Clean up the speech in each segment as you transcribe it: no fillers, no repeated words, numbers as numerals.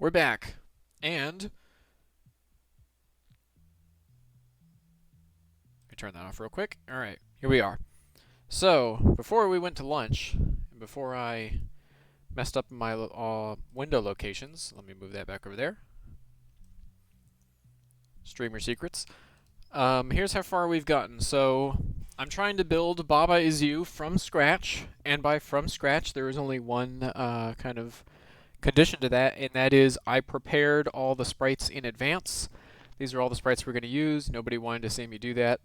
We're back. And let me turn that off real quick. All right, here we are. So, before we went to lunch, and before I messed up my window locations, let me move that back over there. Streamer secrets. Here's how far we've gotten. So, I'm trying to build Baba Is You from scratch, and by from scratch, there is only one kind of condition to that, and that is I prepared all the sprites in advance. These are all the sprites we're going to use. Nobody wanted to see me do that.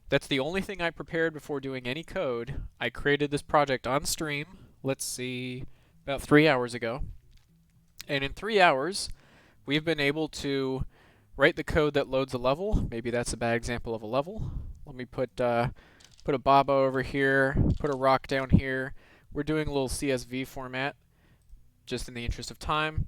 That's the only thing I prepared before doing any code. I created this project on stream, let's see, about 3 hours ago. And in 3 hours, we've been able to write the code that loads a level. Maybe that's a bad example of a level. Let me put a Baba over here, put a rock down here. We're doing a little CSV format, just in the interest of time.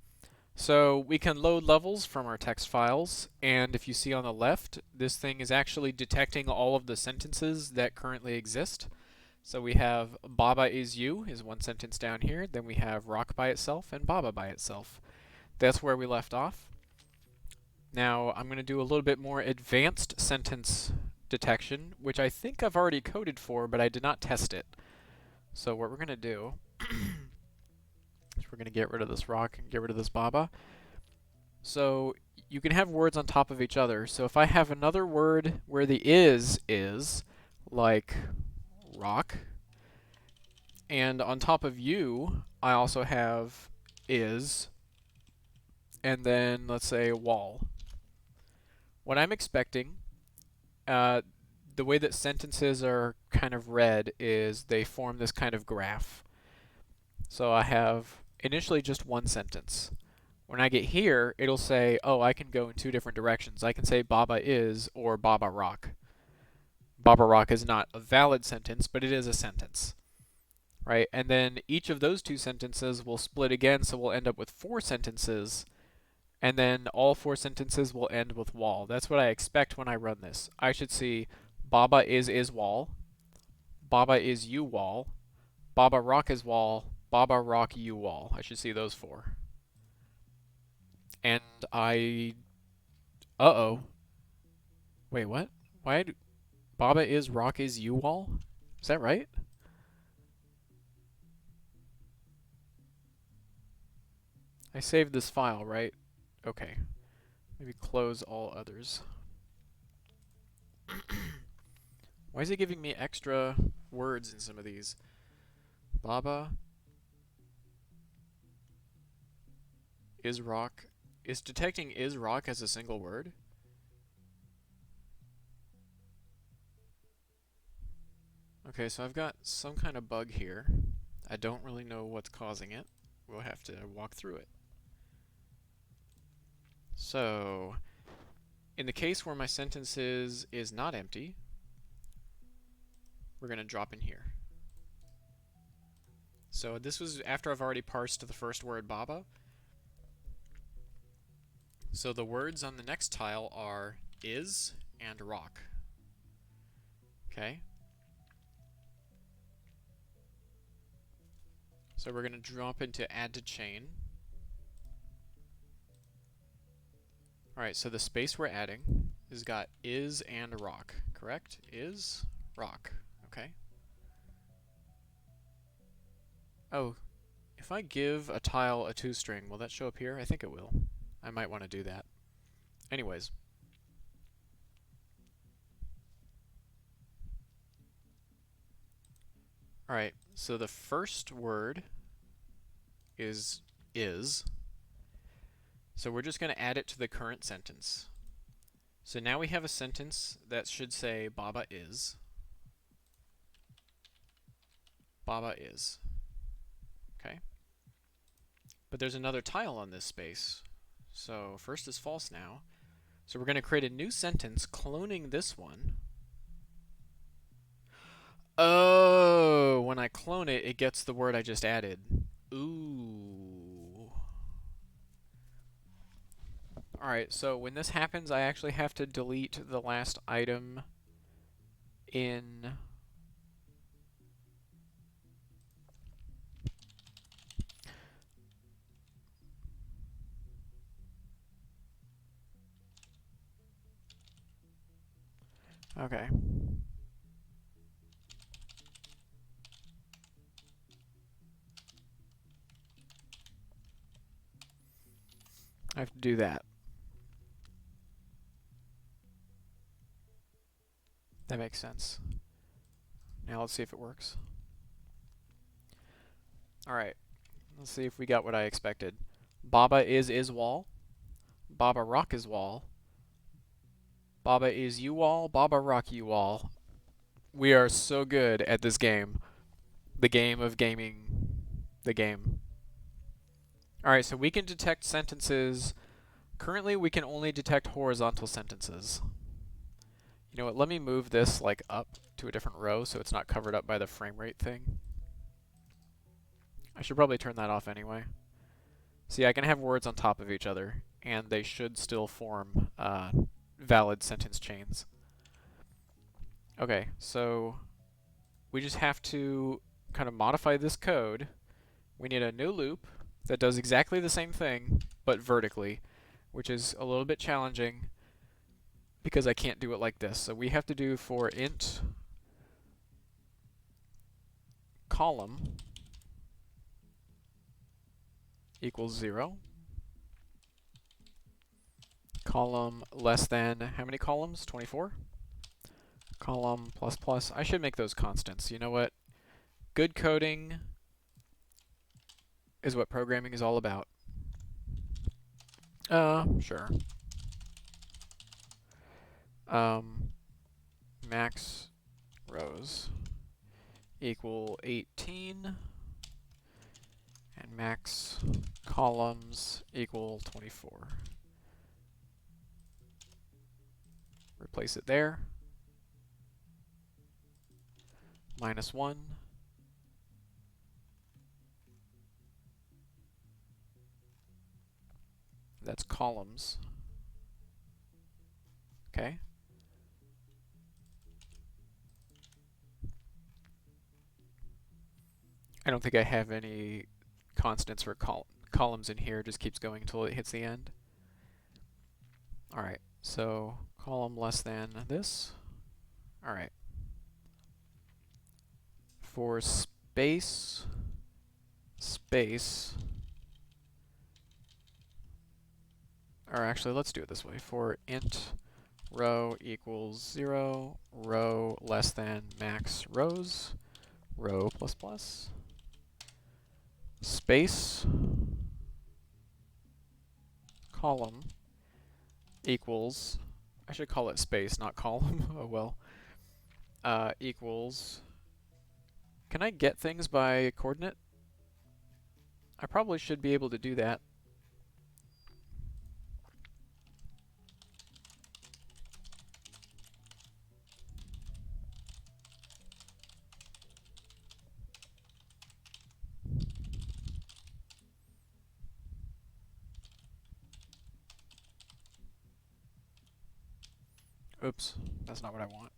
So we can load levels from our text files, and if you see on the left, this thing is actually detecting all of the sentences that currently exist. So we have Baba is you is one sentence down here, then we have rock by itself and Baba by itself. That's where we left off. Now I'm going to do a little bit more advanced sentence detection, which I think I've already coded for, but I did not test it. So what we're going to do is we're going to get rid of this rock and get rid of this Baba. So you can have words on top of each other. So if I have another word where the is, like rock, and on top of you, I also have is, and then let's say wall. What I'm expecting, the way that sentences are kind of read is they form this kind of graph. So I have initially just one sentence. When I get here, it'll say, oh, I can go in two different directions. I can say Baba is or Baba rock. Baba rock is not a valid sentence, but it is a sentence, right? And then each of those two sentences will split again, so we'll end up with 4 sentences, and then all 4 sentences will end with wall. That's what I expect when I run this. I should see Baba is wall, Baba is you wall, Baba rock is wall, Baba rock you wall. I should see those 4. And uh-oh. Wait, what? Why do... Baba is rock is you wall? Is that right? I saved this file, right? Okay. Maybe close all others. Why is it giving me extra words in some of these? Baba is rock. Is detecting is rock as a single word? Okay, so I've got some kind of bug here. I don't really know what's causing it. We'll have to walk through it. So, in the case where my sentence is not empty, we're going to drop in here. So this was after I've already parsed the first word Baba. So the words on the next tile are is and rock. Okay? So we're going to drop into add to chain. Alright, so the space we're adding has got is and rock, correct? Is, rock. Okay. Oh, if I give a tile a toString, will that show up here? I think it will. I might want to do that. Anyways. Alright, so the first word is. So we're just going to add it to the current sentence. So now we have a sentence that should say Baba is. Baba is. Okay. But there's another tile on this space. So first is false now. So we're going to create a new sentence cloning this one. Oh, when I clone it, it gets the word I just added. Ooh. Alright, so when this happens, I actually have to delete the last item in... Okay. I have to do that. That makes sense. Now let's see if it works. Alright, let's see if we got what I expected. Baba is wall. Baba rock is wall. Baba is you wall. Baba rock you wall. We are so good at this game. The game of gaming. The game. Alright, so we can detect sentences. Currently, we can only detect horizontal sentences. You know what, let me move this like up to a different row so it's not covered up by the frame rate thing. I should probably turn that off anyway. See, I can have words on top of each other, and they should still form valid sentence chains. Okay, so we just have to kind of modify this code. We need a new loop that does exactly the same thing, but vertically, which is a little bit challenging because I can't do it like this. So we have to do for int column equals 0. Column less than, how many columns? 24? Column plus plus. I should make those constants. You know what? Good coding is what programming is all about. Sure. Max rows equal 18, and max columns equal 24. Replace it there. -1. That's columns. Okay. I don't think I have any constants for columns in here. It just keeps going until it hits the end. Alright, so column less than this. Alright. For space, or actually let's do it this way. For int row equals 0, row less than max rows, row plus plus, space, column equals, I should call it space, not column, oh well, equals, can I get things by coordinate? I probably should be able to do that. Oops, that's not what I want.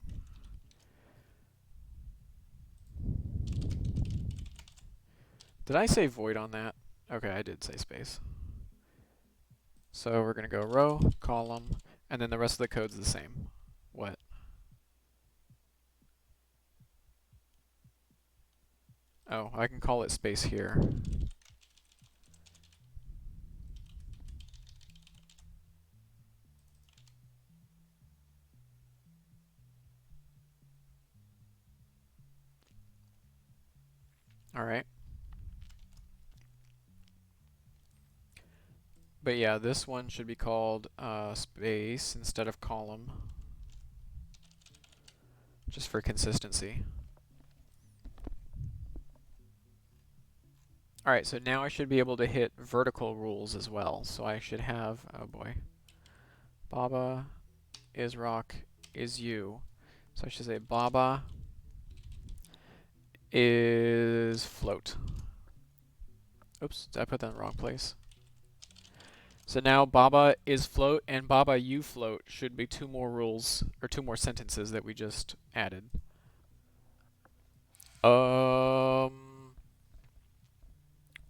Did I say void on that? Okay, I did say space. So we're going to go row, column, and then the rest of the code's the same. What? Oh, I can call it space here. Alright. But yeah, this one should be called space instead of column, just for consistency. Alright, so now I should be able to hit vertical rules as well. So I should have, oh boy, Baba is rock is you. So I should say Baba is float. Oops, did I put that in the wrong place? So now Baba is float and Baba you float should be 2 more rules, or 2 more sentences that we just added. Oh,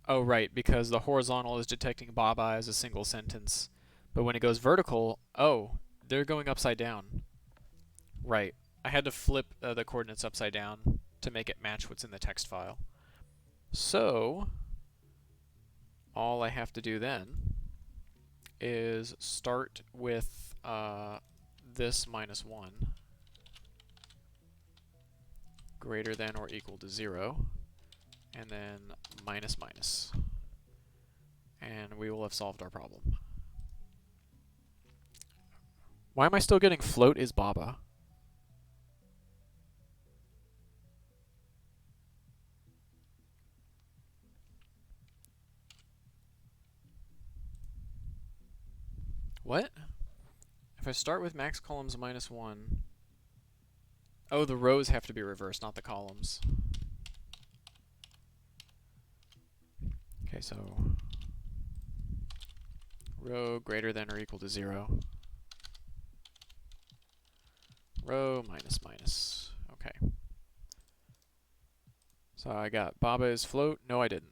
right, because the horizontal is detecting Baba as a single sentence. But when it goes vertical, oh, they're going upside down. Right. I had to flip the coordinates upside down to make it match what's in the text file. So all I have to do then is start with this minus 1 greater than or equal to 0, and then minus minus. And we will have solved our problem. Why am I still getting float is Baba? What? If I start with max columns minus 1... Oh, the rows have to be reversed, not the columns. Okay, so row greater than or equal to 0. Row minus minus. Okay. So I got Baba is float. No, I didn't.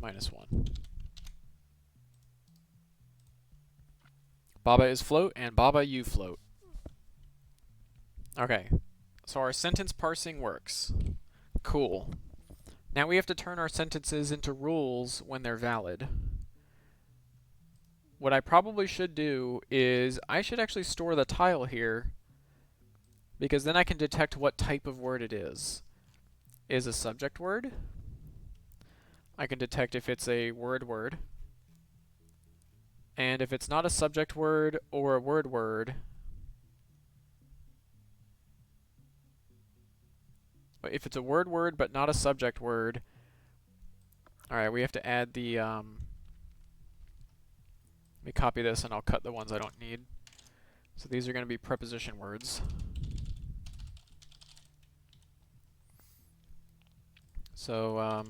Minus 1. Baba is float and Baba you float. Okay. So our sentence parsing works. Cool. Now we have to turn our sentences into rules when they're valid. What I probably should do is I should actually store the tile here, because then I can detect what type of word it is. Is a subject word? I can detect if it's a word. And if it's not a subject word or a word, if it's a word but not a subject word, alright, we have to add the, let me copy this and I'll cut the ones I don't need. So these are going to be preposition words. So,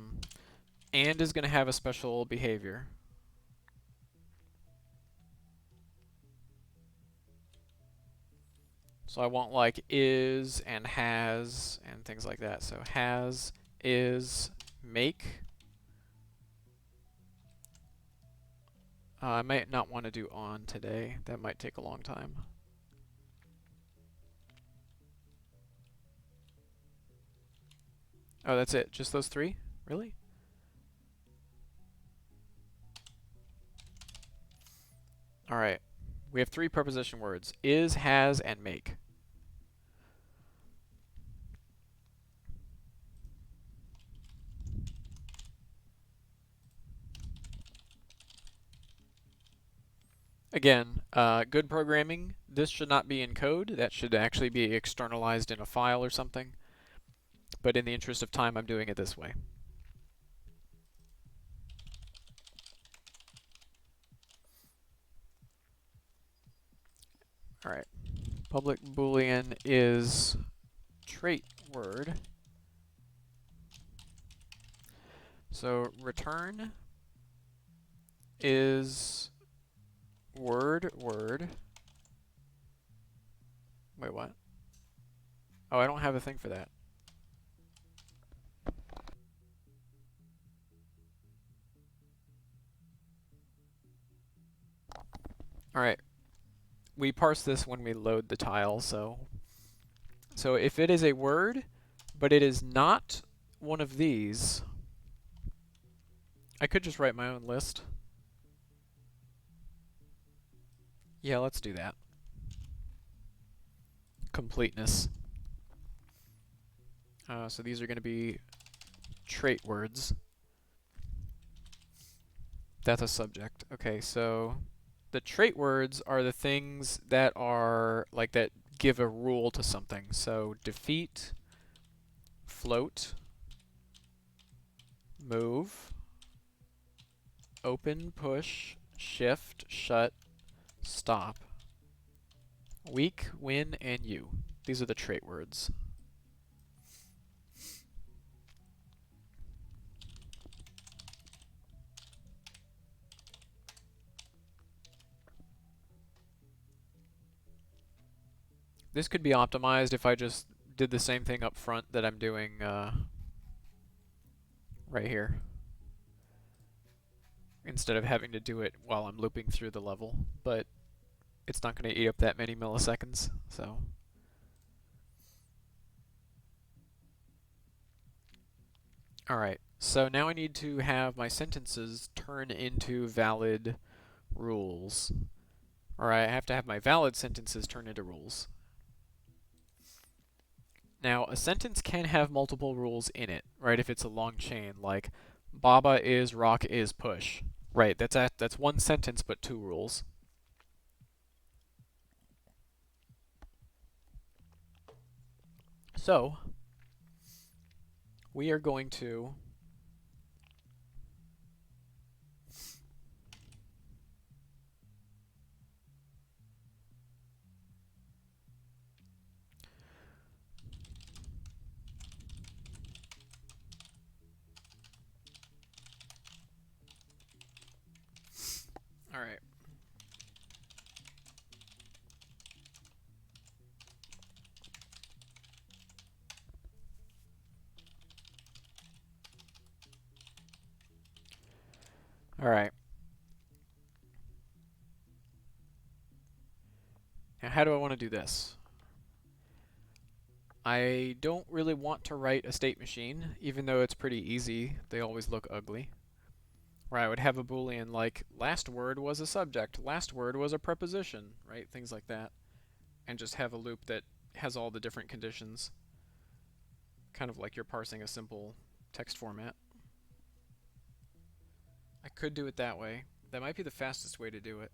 and is going to have a special behavior. So I want like is and has and things like that. So has, is, make. I might not want to do on today. That might take a long time. Oh, that's it? Just those 3? Really? Alright. We have 3 preposition words. Is, has, and make. Again, good programming, this should not be in code. That should actually be externalized in a file or something. But in the interest of time, I'm doing it this way. Alright. Public Boolean is trait word. So return is word. Wait, what? Oh, I don't have a thing for that. Alright. We parse this when we load the tile, so if it is a word, but it is not one of these, I could just write my own list. Yeah, let's do that. Completeness. So these are going to be trait words. That's a subject. Okay, so the trait words are the things that are, like, that give a rule to something. So defeat, float, move, open, push, shift, shut, stop, weak, win, and you. These are the trait words. This could be optimized if I just did the same thing up front that I'm doing right here, instead of having to do it while I'm looping through the level. But it's not going to eat up that many milliseconds. So, all right. So now I need to have my sentences turn into valid rules. Or I have to have my valid sentences turn into rules. Now, a sentence can have multiple rules in it, right? If it's a long chain, like Baba is, rock is, push. Right, that's one sentence but two rules. So, we are going to all right. All right. Now, how do I want to do this? I don't really want to write a state machine, even though it's pretty easy. They always look ugly. Where I would have a boolean like last word was a subject, last word was a preposition, right? Things like that. And just have a loop that has all the different conditions. Kind of like you're parsing a simple text format. I could do it that way. That might be the fastest way to do it.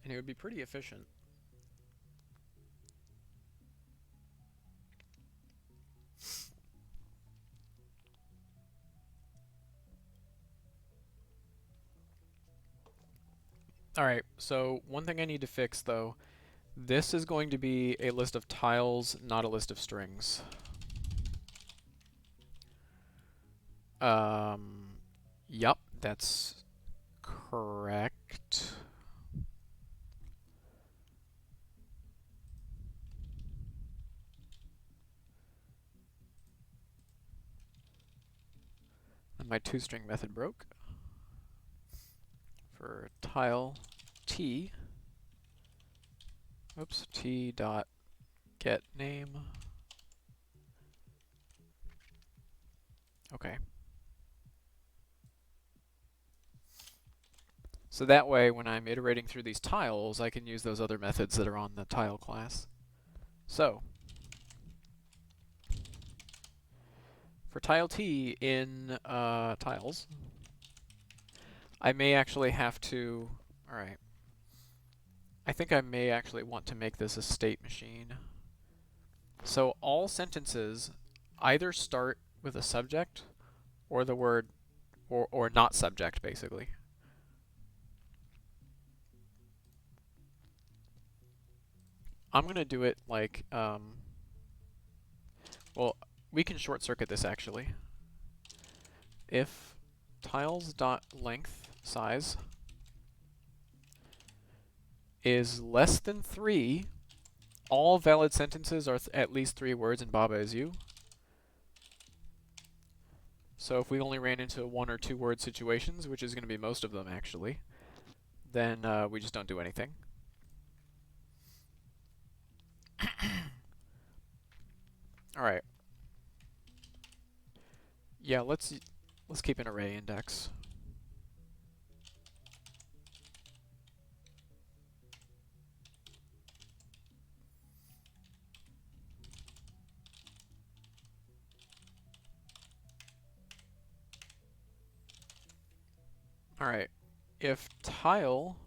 And it would be pretty efficient. Alright, so one thing I need to fix though, this is going to be a list of tiles, not a list of strings. Yup, that's correct. And my toString method broke. For tile t, oops, t dot get name. Okay. So that way, when I'm iterating through these tiles, I can use those other methods that are on the tile class. So, for tile t in tiles, I may actually have to, alright, I think I may actually want to make this a state machine. So all sentences either start with a subject or the word, or not subject, basically. I'm going to do it like, well, we can short circuit this actually. If tiles.length size is less than 3, all valid sentences are at least 3 words and Baba is you. So if we only ran into 1 or 2 word situations, which is going to be most of them actually, then we just don't do anything. Alright. Yeah, let's keep an array index. Alright. If tile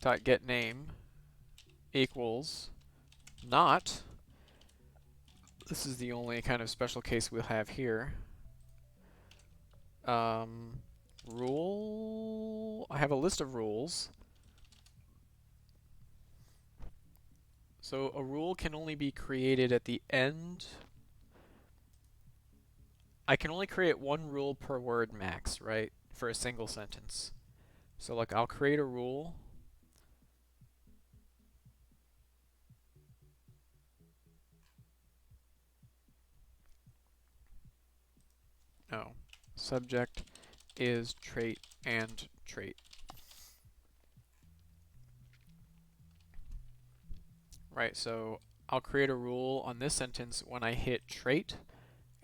dot get name equals not, this is the only kind of special case we'll have here. Rule, I have a list of rules. So a rule can only be created at the end. I can only create 1 rule per word max, right? For a single sentence. So like I'll create a rule. Oh, subject is trait and trait. right? So I'll create a rule on this sentence when I hit trait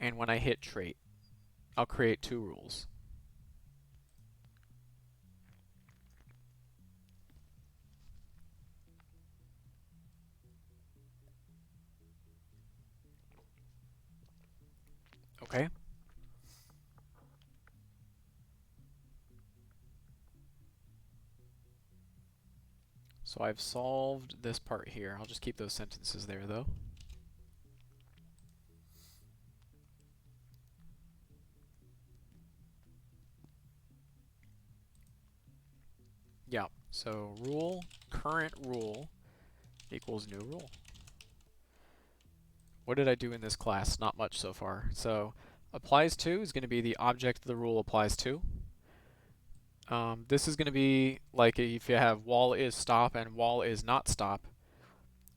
and when I hit trait. I'll create two rules. Okay? So I've solved this part here. I'll just keep those sentences there though. Yeah, so rule, current rule equals new rule. What did I do in this class? Not much so far. So applies to is going to be the object the rule applies to. This is going to be like if you have wall is stop and wall is not stop.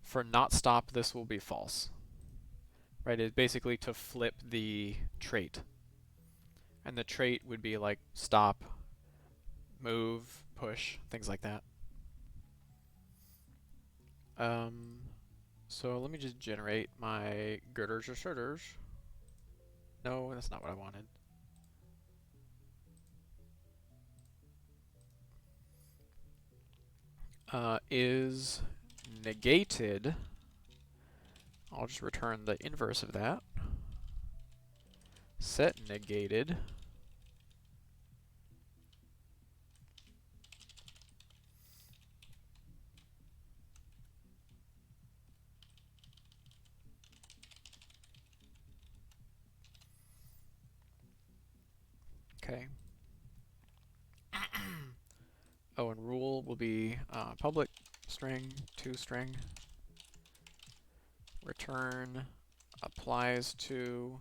For not stop, this will be false. Right? It's basically to flip the trait. And the trait would be like stop, move, push, things like that. So let me just generate my girders or shirters. No, that's not what I wanted. Is negated. I'll just return the inverse of that. Set negated. Okay. Oh, and rule will be public string to string. Return applies to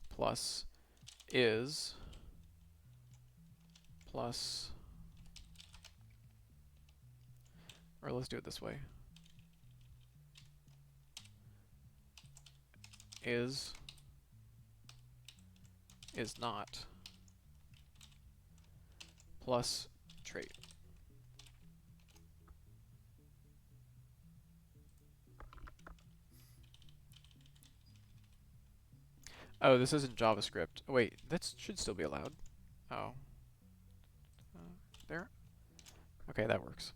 plus is plus, or let's do it this way. Is not plus trait. Oh, this isn't JavaScript. Oh, wait, that should still be allowed. Oh. There? Okay, that works.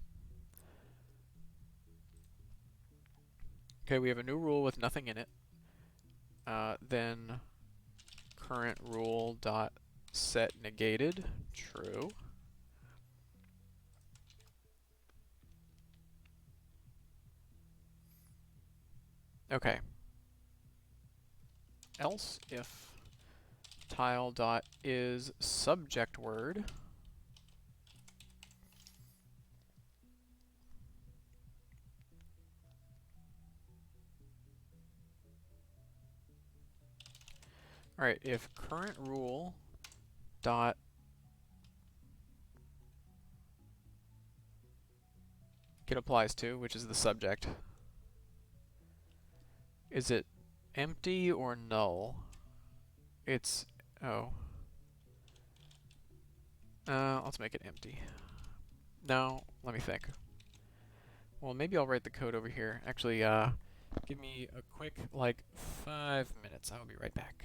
Okay, we have a new rule with nothing in it. Then current rule dot set negated, true. Okay. Else if tile dot is subject word. All right, if current rule dot get applies to, which is the subject, is it empty or null? It's, oh. Let's make it empty. No, let me think. Well, maybe I'll write the code over here. Actually, give me a quick, like, 5 minutes. I'll be right back.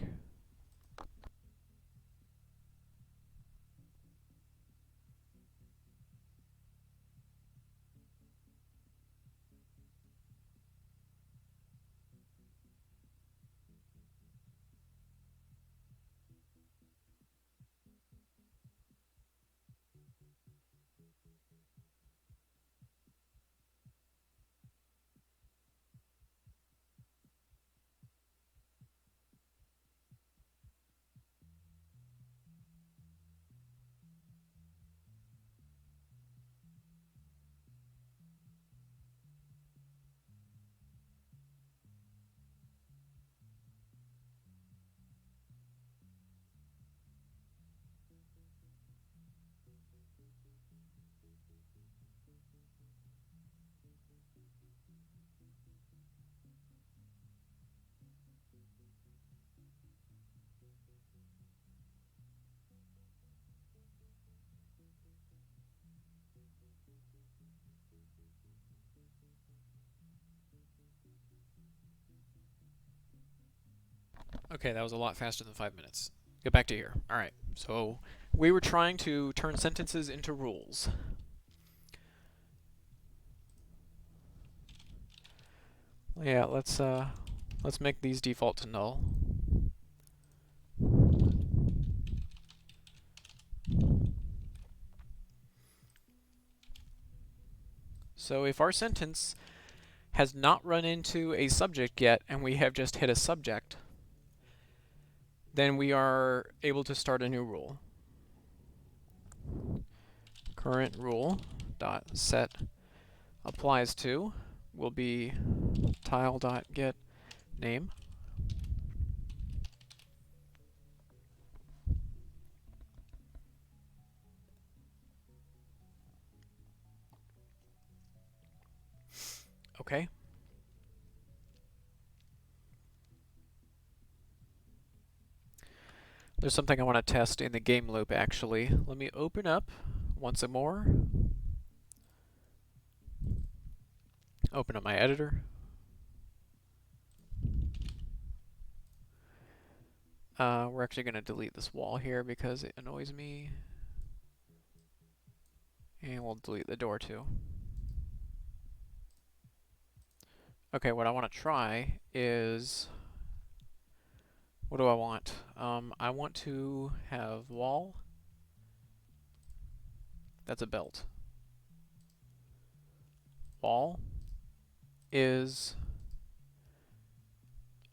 Okay, that was a lot faster than 5 minutes. Get back to here. Alright, so we were trying to turn sentences into rules. Yeah, let's make these default to null. So if our sentence has not run into a subject yet and we have just hit a subject, then we are able to start a new rule. Current rule dot set applies to will be tile dot get name. Okay. There's something I want to test in the game loop actually. Let me open up once more. Open up my editor. We're actually going to delete this wall here because it annoys me. And we'll delete the door too. Okay, what I want to try is... What do I want? I want to have wall. That's a belt. Wall is...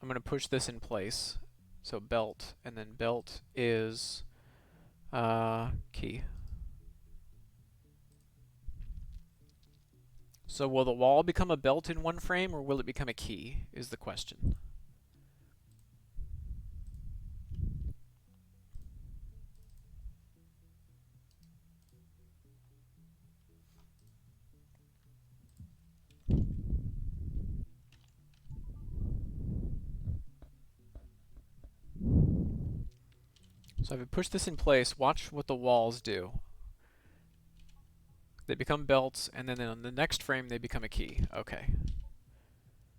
I'm going to push this in place. So belt, and then belt is key. So will the wall become a belt in one frame, or will it become a key, is the question. So if I push this in place, watch what the walls do. They become belts, and then on the next frame they become a key. Okay.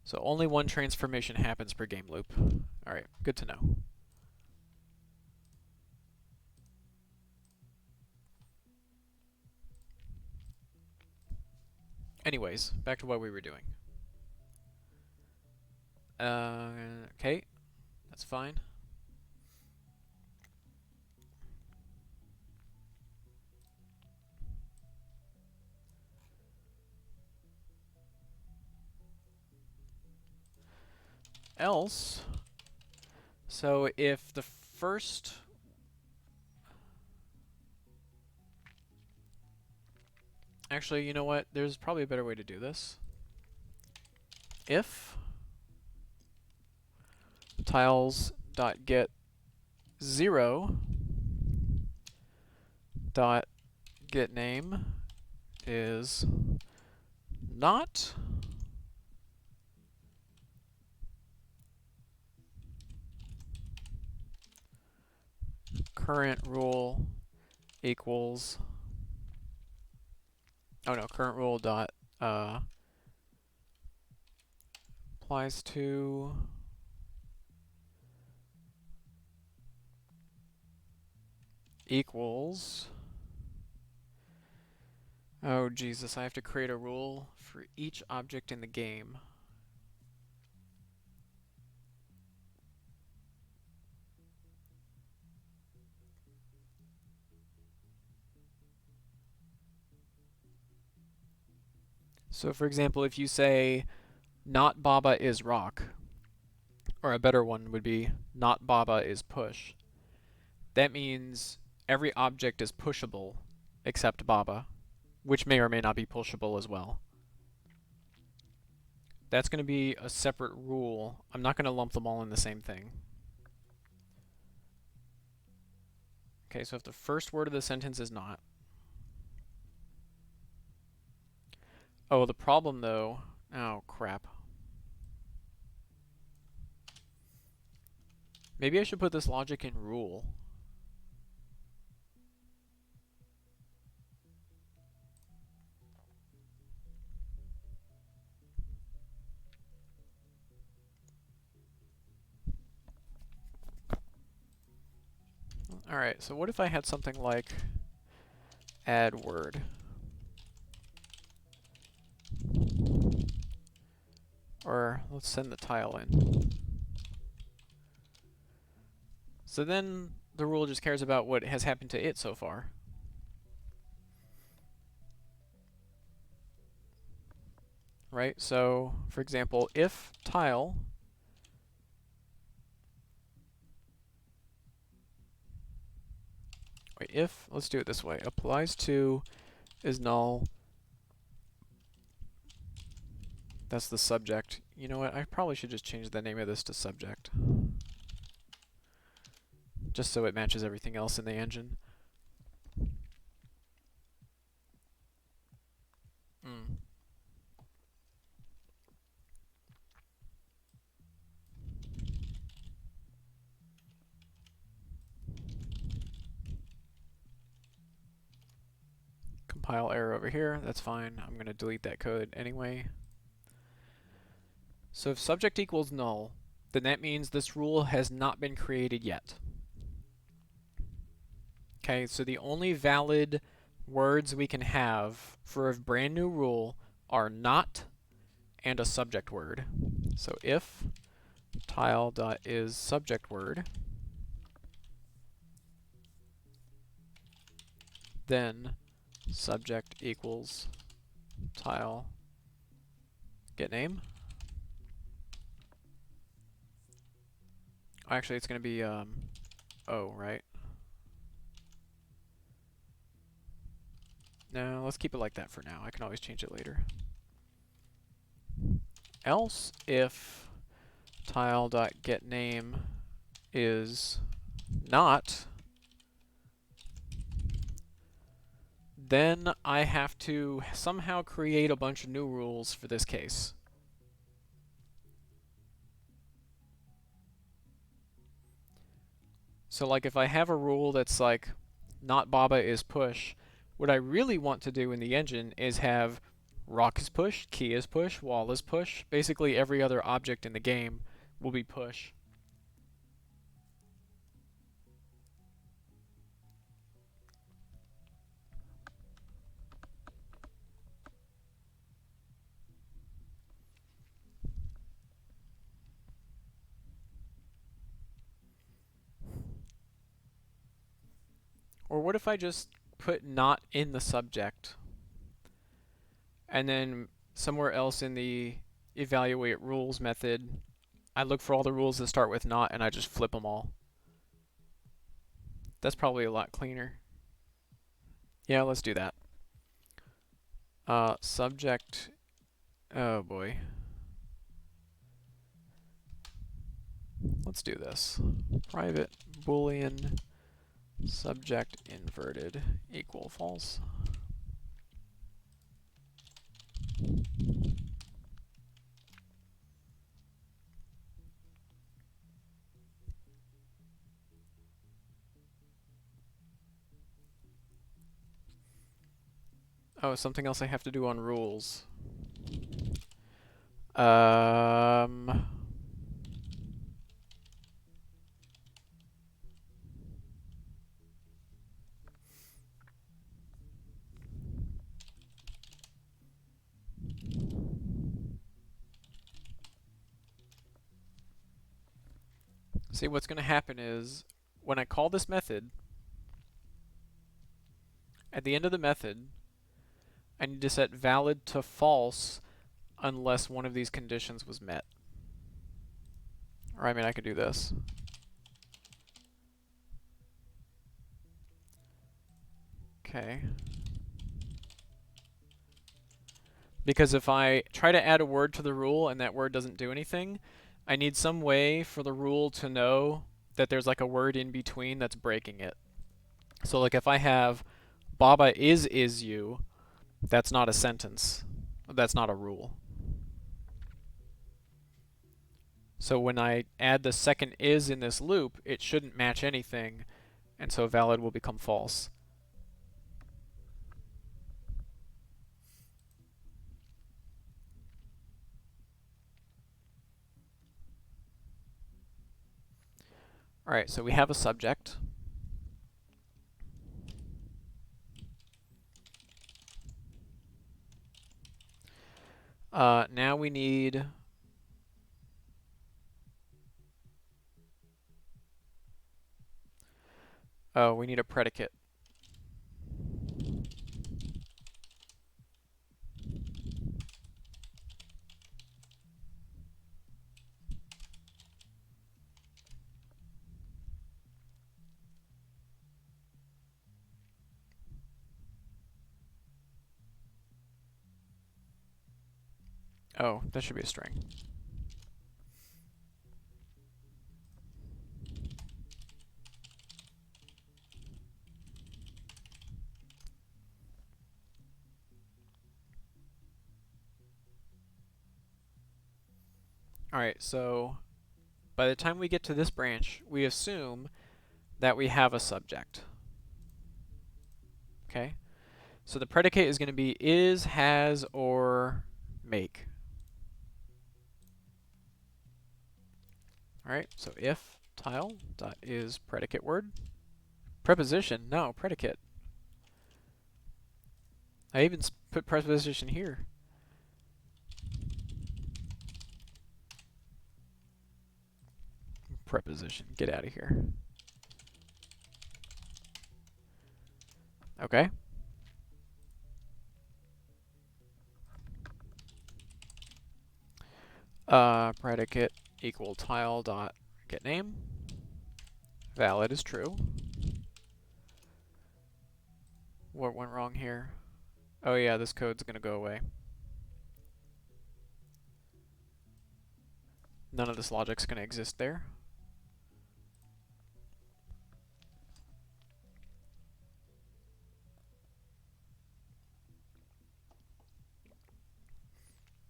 So only one transformation happens per game loop. Alright, good to know. Anyways, back to what we were doing. Okay, that's fine. Else, so if the first... Actually, you know what? There's probably a better way to do this. If tiles.get 0 dot get name is not current rule equals current rule dot applies to equals, oh Jesus, I have to create a rule for each object in the game. So for example, if you say not Baba is rock, or a better one would be not Baba is push, that means every object is pushable except Baba, which may or may not be pushable as well. That's going to be a separate rule. I'm not going to lump them all in the same thing. Okay, so if the first word of the sentence is not. Oh, the problem though, oh crap. Maybe I should put this logic in rule. Alright, so what if I had something like add word? Or let's send the tile in. So then the rule just cares about what has happened to it so far. Right? So, for example, if tile if, let's do it this way, applies to is null, that's the subject. You know what, I probably should just change the name of this to subject, just so it matches everything else in the engine. Mm. Compile error over here, that's fine. I'm going to delete that code anyway. So if subject equals null, then that means this rule has not been created yet. Okay, so the only valid words we can have for a brand new rule are not and a subject word. So if tile.is subject word, then subject equals tile get name. Actually, it's going to be O, right? No, let's keep it like that for now. I can always change it later. Else, if tile.getName is not, then I have to somehow create a bunch of new rules for this case. So like if I have a rule that's like not Baba is push, what I really want to do in the engine is have rock is push, key is push, wall is push. Basically every other object in the game will be push. Or what if I just put not in the subject and then somewhere else in the evaluate rules method I look for all the rules that start with not and I just flip them all. That's probably a lot cleaner. Yeah, let's do that. Subject, oh boy. Let's do this. Private boolean subject inverted equal false. Oh, something else I have to do on rules. Um, See, what's going to happen is when I call this method, at the end of the method, I need to set valid to false unless one of these conditions was met. Or I mean, I could do this. Okay. Because if I try to add a word to the rule and that word doesn't do anything, I need some way for the rule to know that there's like a word in between that's breaking it. So like if I have Baba is you, that's not a sentence. That's not a rule. So when I add the second is in this loop, it shouldn't match anything, and so valid will become false. Alright, so we have a subject. Now we need... Oh, we need a predicate. Oh, that should be a string. Alright, so by the time we get to this branch, we assume that we have a subject. Okay? So the predicate is going to be is, has, or make. Alright, so if tile dot is predicate word. Preposition, no, predicate. I even put preposition here. Preposition, get out of here. Okay. Predicate equal tile dot get name. Valid is true. What went wrong here? Oh yeah, this code's gonna go away. None of this logic's gonna exist there.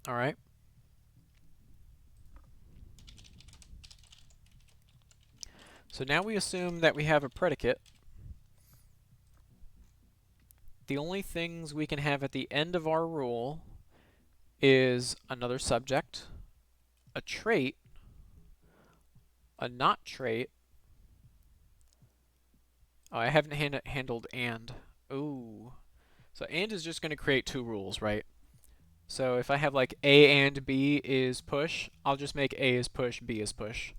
Alright. So now we assume that we have a predicate. The only things we can have at the end of our rule is another subject, a trait, a not trait. Oh, I haven't handled and. Ooh. So and is just going to create two rules, right? So if I have like A and B is push, I'll just make A is push, B is push.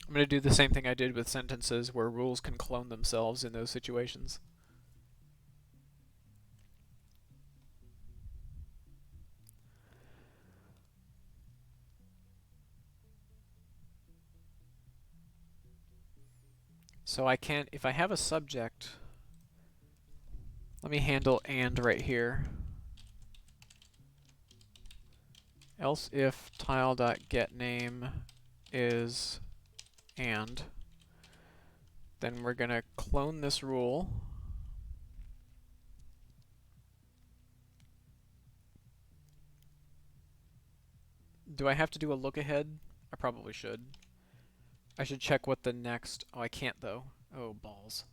I'm going to do the same thing I did with sentences where rules can clone themselves in those situations. So I can't, if I have a subject, let me handle and right here. Else if tile.getName is and, then we're going to clone this rule. Do I have to do a look ahead? I probably should. I should check what the next... Oh, I can't though. Oh, balls.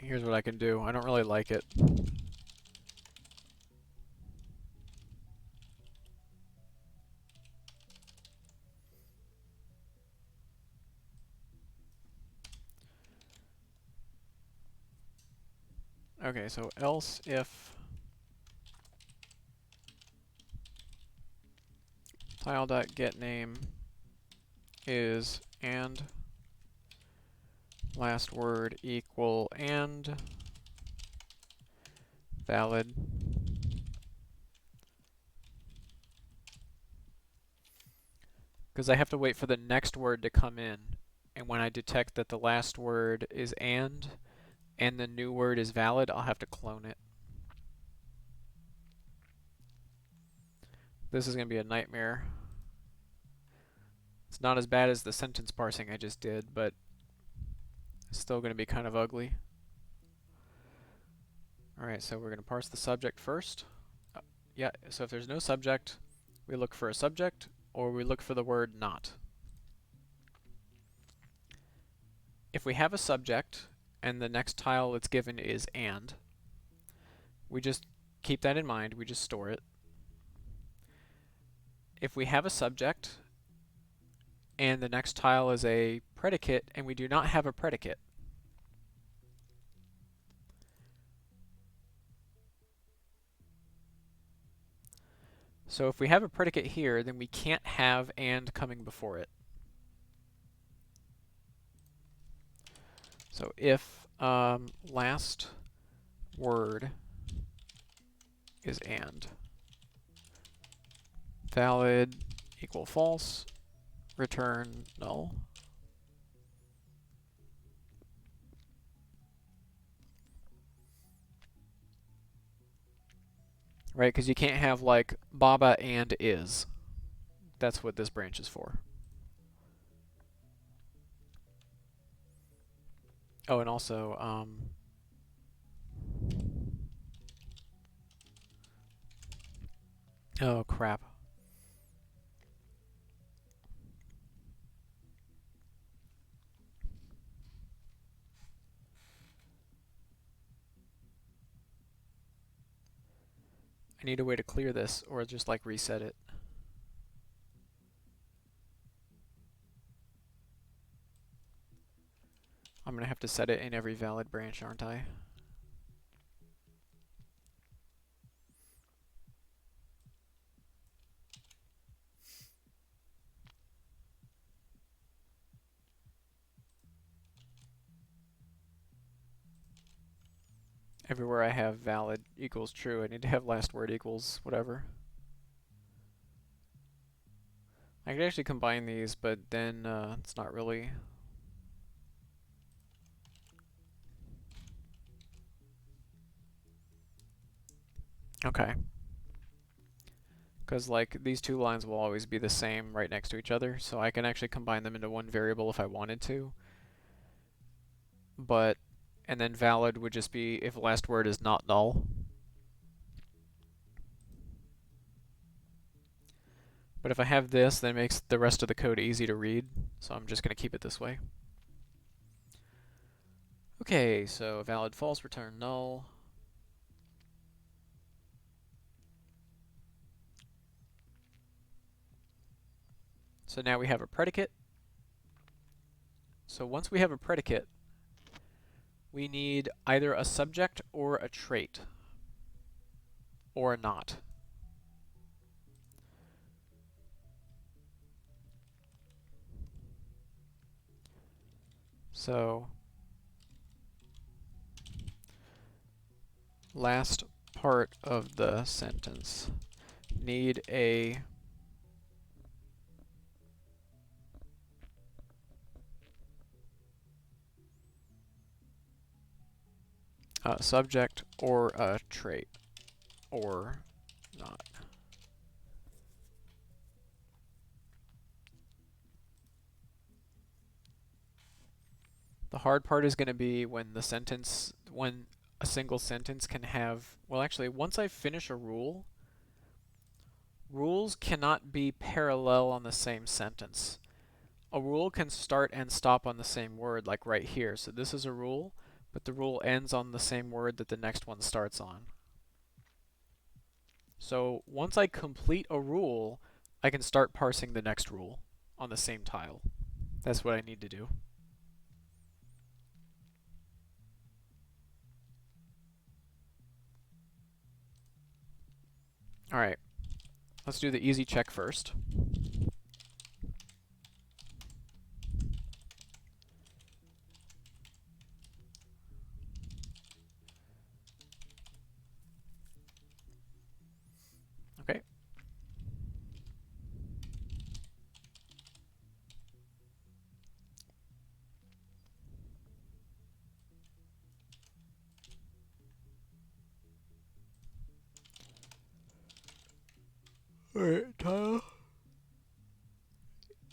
Here's what I can do. I don't really like it. Okay, so else if tile.getName is and last word equal and valid. Because I have to wait for the next word to come in. And when I detect that the last word is and the new word is valid, I'll have to clone it. This is going to be a nightmare. It's not as bad as the sentence parsing I just did, but it's still going to be kind of ugly. Alright, so we're going to parse the subject first. Yeah, so if there's no subject, we look for a subject, or we look for the word not. If we have a subject, and the next tile that's given is and, we just keep that in mind, we just store it. If we have a subject, and the next tile is a predicate, and we do not have a predicate, so if we have a predicate here, then we can't have and coming before it. So if last word is and, valid equal false, return null. Right, because you can't have like Baba and is. That's what this branch is for. Oh, and also, oh crap. I need a way to clear this, or just like reset it. I'm gonna have to set it in every valid branch, aren't I? Everywhere I have valid equals true, I need to have last word equals whatever. I could actually combine these, but then it's not really... Okay. Because like these two lines will always be the same right next to each other, so I can actually combine them into one variable if I wanted to. But, and then valid would just be if last word is not null. But if I have this, then it makes the rest of the code easy to read, so I'm just going to keep it this way. Okay, so valid false, return null. So now we have a predicate. So once we have a predicate, we need either a subject or a trait, or a not. So last part of the sentence, need a subject or a trait, or not. The hard part is going to be when the sentence, when a single sentence can have, well actually once I finish a rule, rules cannot be parallel on the same sentence. A rule can start and stop on the same word, like right here. So this is a rule, but the rule ends on the same word that the next one starts on. So once I complete a rule, I can start parsing the next rule on the same tile. That's what I need to do. Alright, let's do the easy check first. Okay. Alright, tile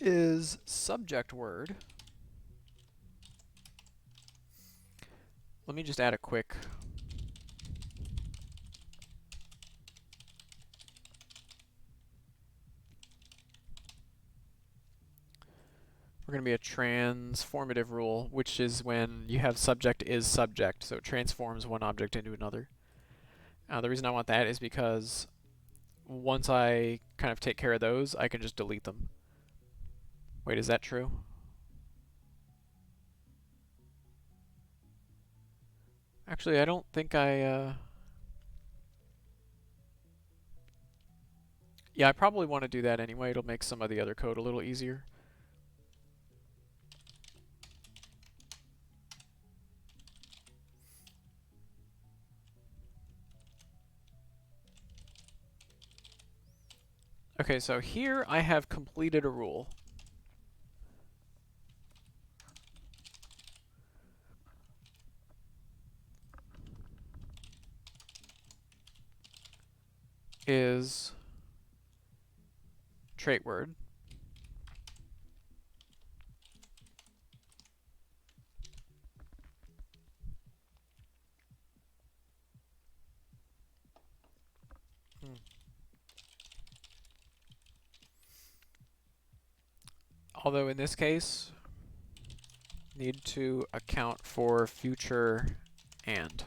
is subject word. Let me just add a quick we're going to be a transformative rule, which is when you have subject is subject, so it transforms one object into another. The reason I want that is because once I kind of take care of those, I can just delete them. Wait, is that true? Actually, I don't think yeah, I probably want to do that anyway. It'll make some of the other code a little easier. Okay, so here I have completed a rule. Is trait word. Although in this case, need to account for future and.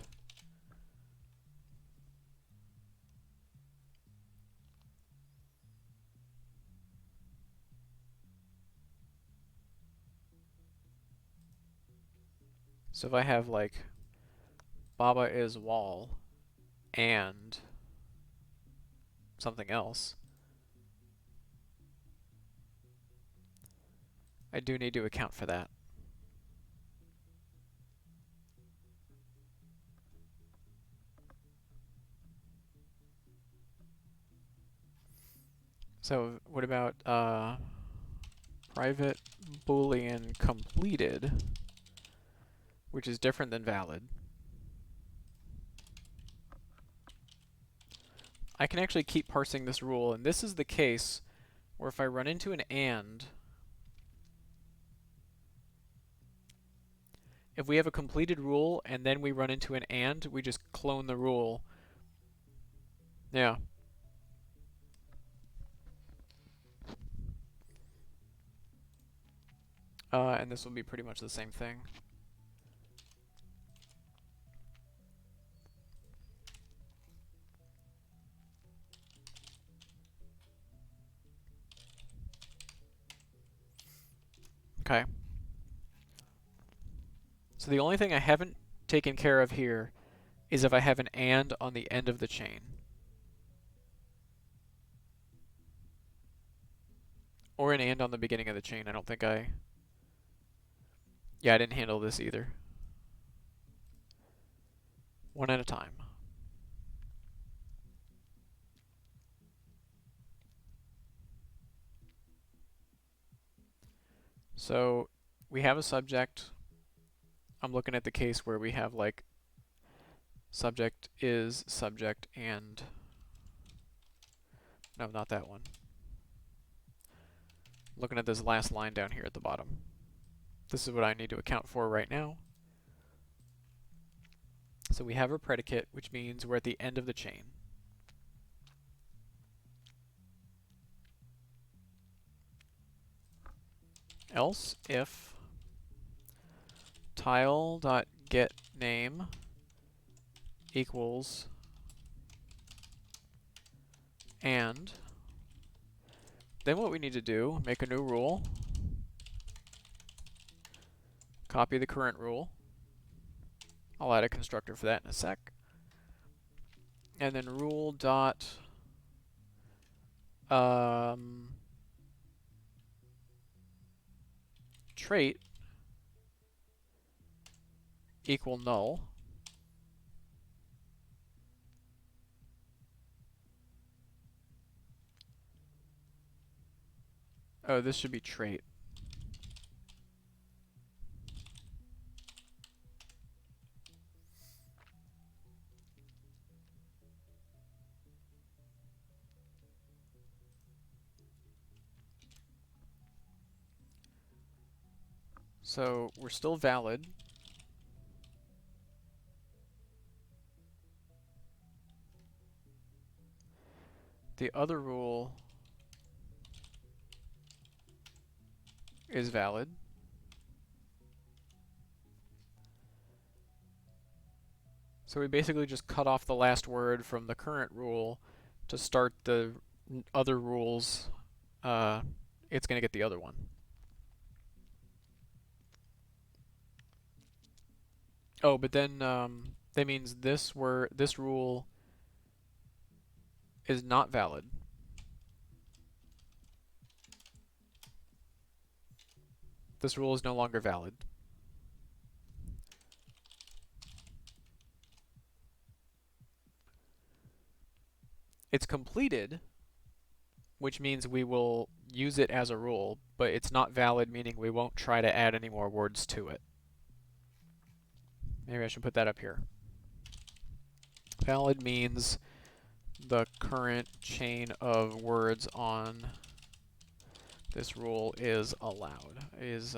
So if I have like Baba is wall and something else, I do need to account for that. So what about private boolean completed, which is different than valid? I can actually keep parsing this rule, and this is the case where if I run into an and, if we have a completed rule and then we run into an and, we just clone the rule. Yeah. And this will be pretty much the same thing. Okay. So the only thing I haven't taken care of here is if I have an and on the end of the chain. Or an and on the beginning of the chain. I don't think I... Yeah, I didn't handle this either. One at a time. So we have a subject. I'm looking at the case where we have like subject is subject and... No, not that one. Looking at this last line down here at the bottom. This is what I need to account for right now. So we have a predicate, which means we're at the end of the chain. Else if tile.getName equals and, then what we need to do, make a new rule, copy the current rule. I'll add a constructor for that in a sec. And then rule dot trait equal null. Oh, this should be trait. So we're still valid. The other rule is valid. So we basically just cut off the last word from the current rule to start the other rules. It's going to get the other one. Oh, but then that means this rule is not valid. This rule is no longer valid. It's completed, which means we will use it as a rule, but it's not valid, meaning we won't try to add any more words to it. Maybe I should put that up here. Valid means the current chain of words on this rule is allowed, is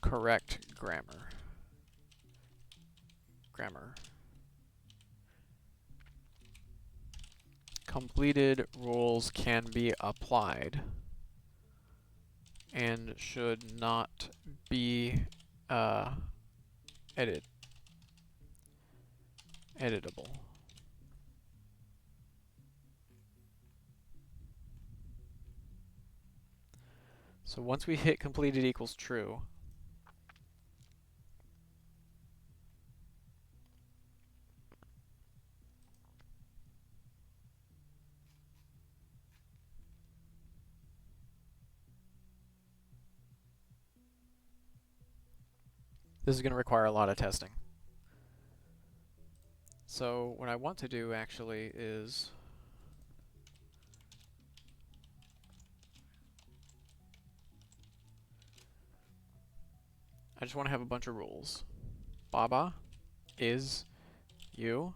correct grammar. Completed rules can be applied and should not be editable. So once we hit completed equals true, this is going to require a lot of testing. So what I want to do actually is I just want to have a bunch of rules. Baba is you.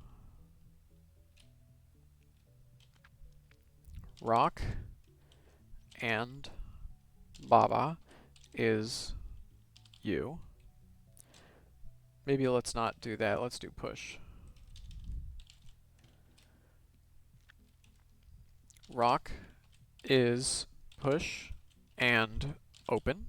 Rock and Baba is you. Maybe let's not do that. Let's do push. Rock is push and open.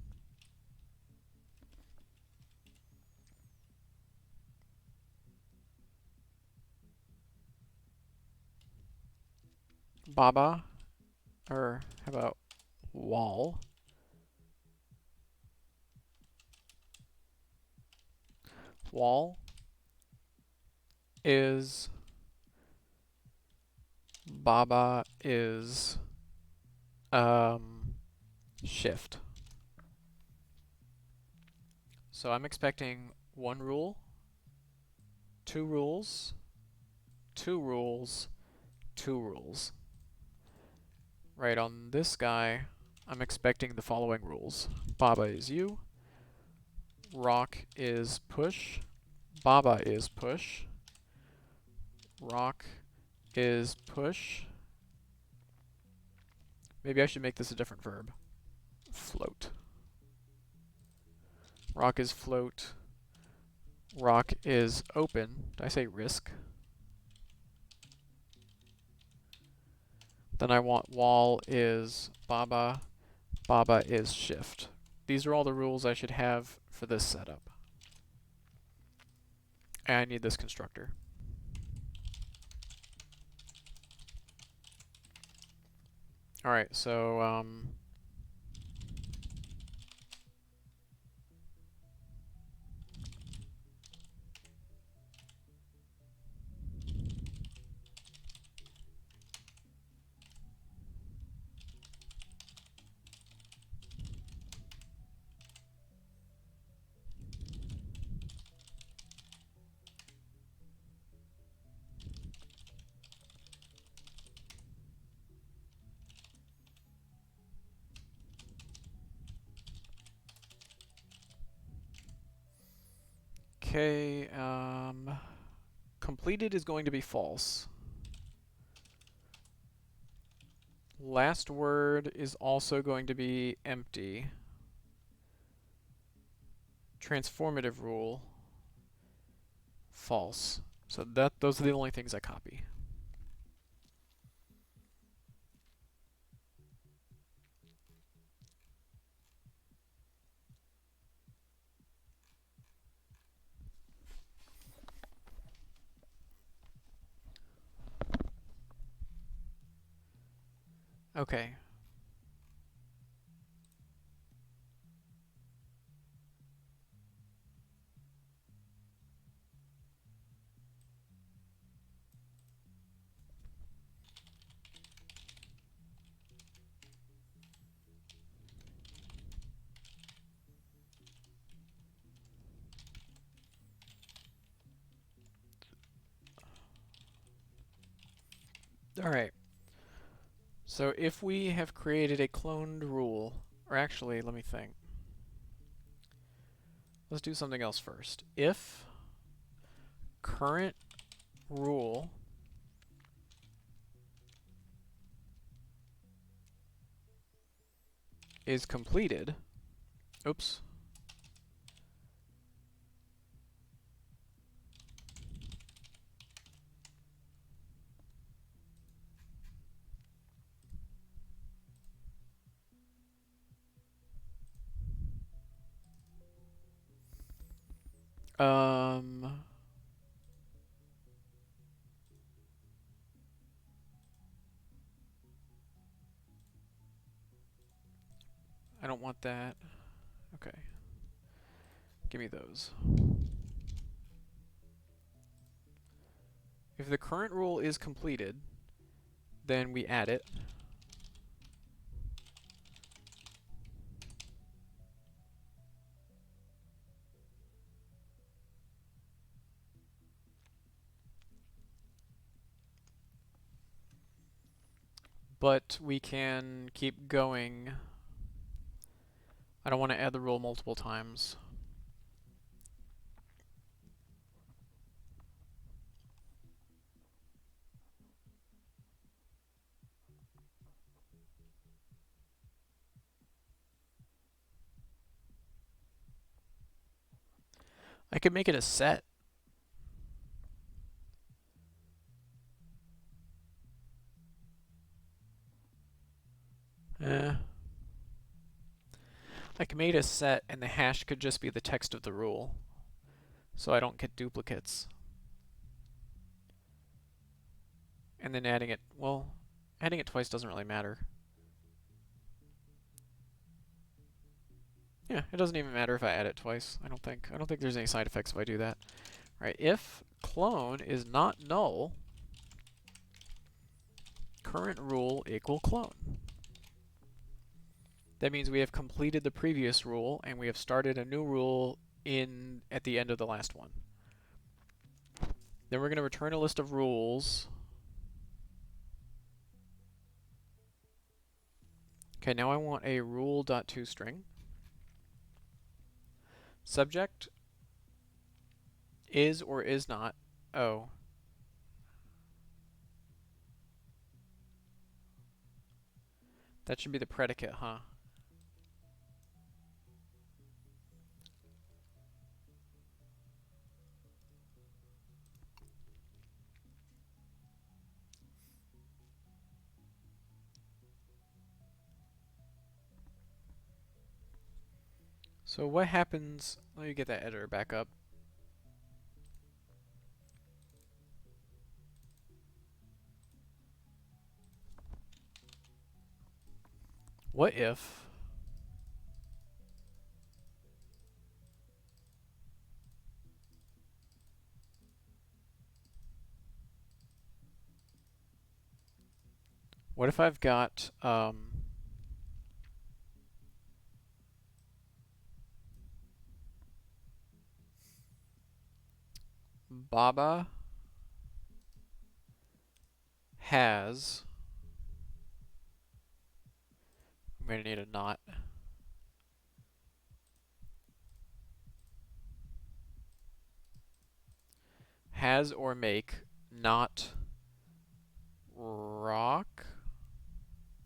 Baba, or how about wall? Wall is Baba is shift. So I'm expecting one rule, two rules, two rules, two rules. Right on this guy, I'm expecting the following rules. Baba is you, rock is push, Baba is push, rock is push. Maybe I should make this a different verb. Float. Rock is float. Rock is open. Did I say risk? Then I want wall is Baba. Baba is shift. These are all the rules I should have for this setup. And I need this constructor. Alright, so okay, completed is going to be false. Last word is also going to be empty. Transformative rule, false. So those are the only things I copy. Okay. All right. So if we have created a cloned rule, or actually, let me think. Let's do something else first. If current rule is completed, oops, um, I don't want that. Okay. Give me those. If the current rule is completed, then we add it. But we can keep going. I don't want to add the rule multiple times. I could make it a set. Eh. I can make it a set, and the hash could just be the text of the rule, so I don't get duplicates. And then adding it, well, adding it twice doesn't really matter. Yeah, it doesn't even matter if I add it twice. I don't think there's any side effects if I do that. All right, if clone is not null, current rule equal clone. That means we have completed the previous rule and we have started a new rule at the end of the last one. Then we're going to return a list of rules. Okay, now I want a rule.toString. Subject is or is not. Oh. That should be the predicate, huh? So what happens, let me get that editor back up. What if I've got Baba has, I'm going to need a not, has or make not rock,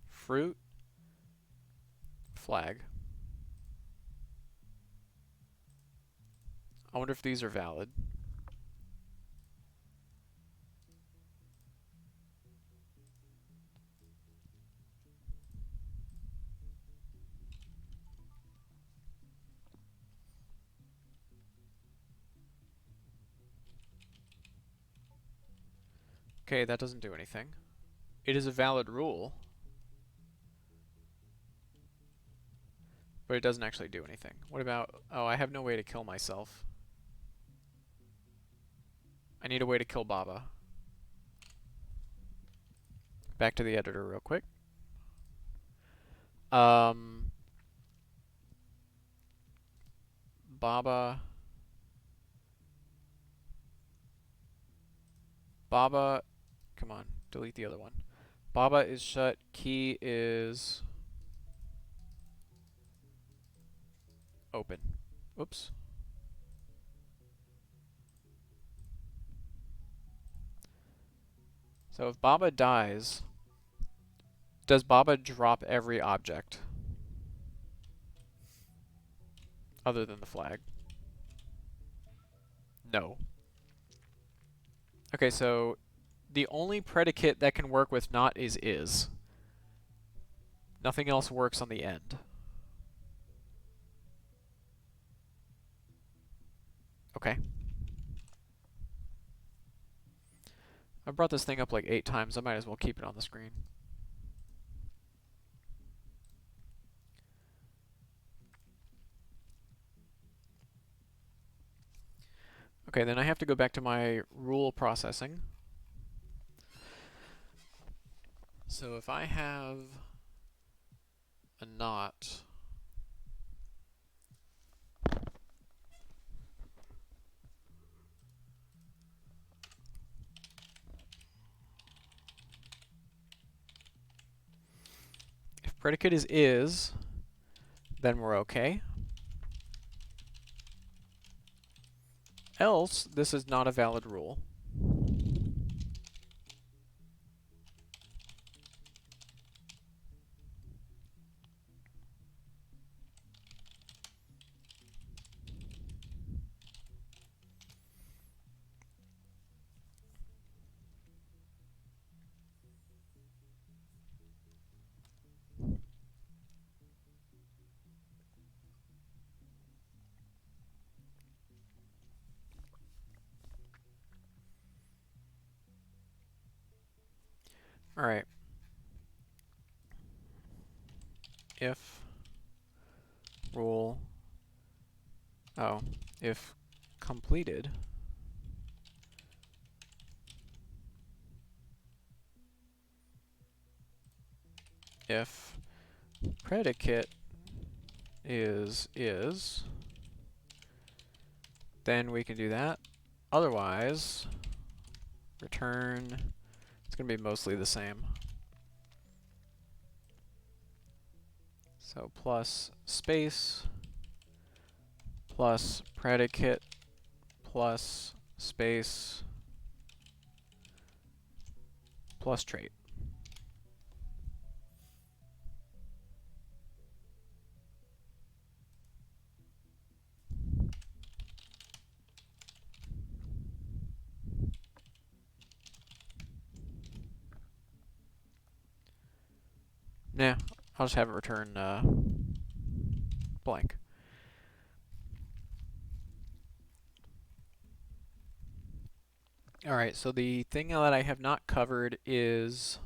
fruit, flag. I wonder if these are valid. Okay, that doesn't do anything. It is a valid rule. but it doesn't actually do anything. What about... Oh, I have no way to kill myself. I need a way to kill Baba. Back to the editor real quick. Baba... Baba... Come on, delete the other one. Baba is shut, key is... open. Oops. So if Baba dies, does Baba drop every object other than the flag? No. Okay, so the only predicate that can work with not is. Nothing else works on the end. Okay. I brought this thing up like 8 times. I might as well keep it on the screen. Okay, then I have to go back to my rule processing. So if I have a not, if predicate is, then we're okay. Else, this is not a valid rule. All right. If rule, if completed, if predicate is, then we can do that. Otherwise, return, it's going to be mostly the same. So plus space, plus predicate, plus space, plus trait. Nah, I'll just have it return blank. Alright, so the thing that I have not covered is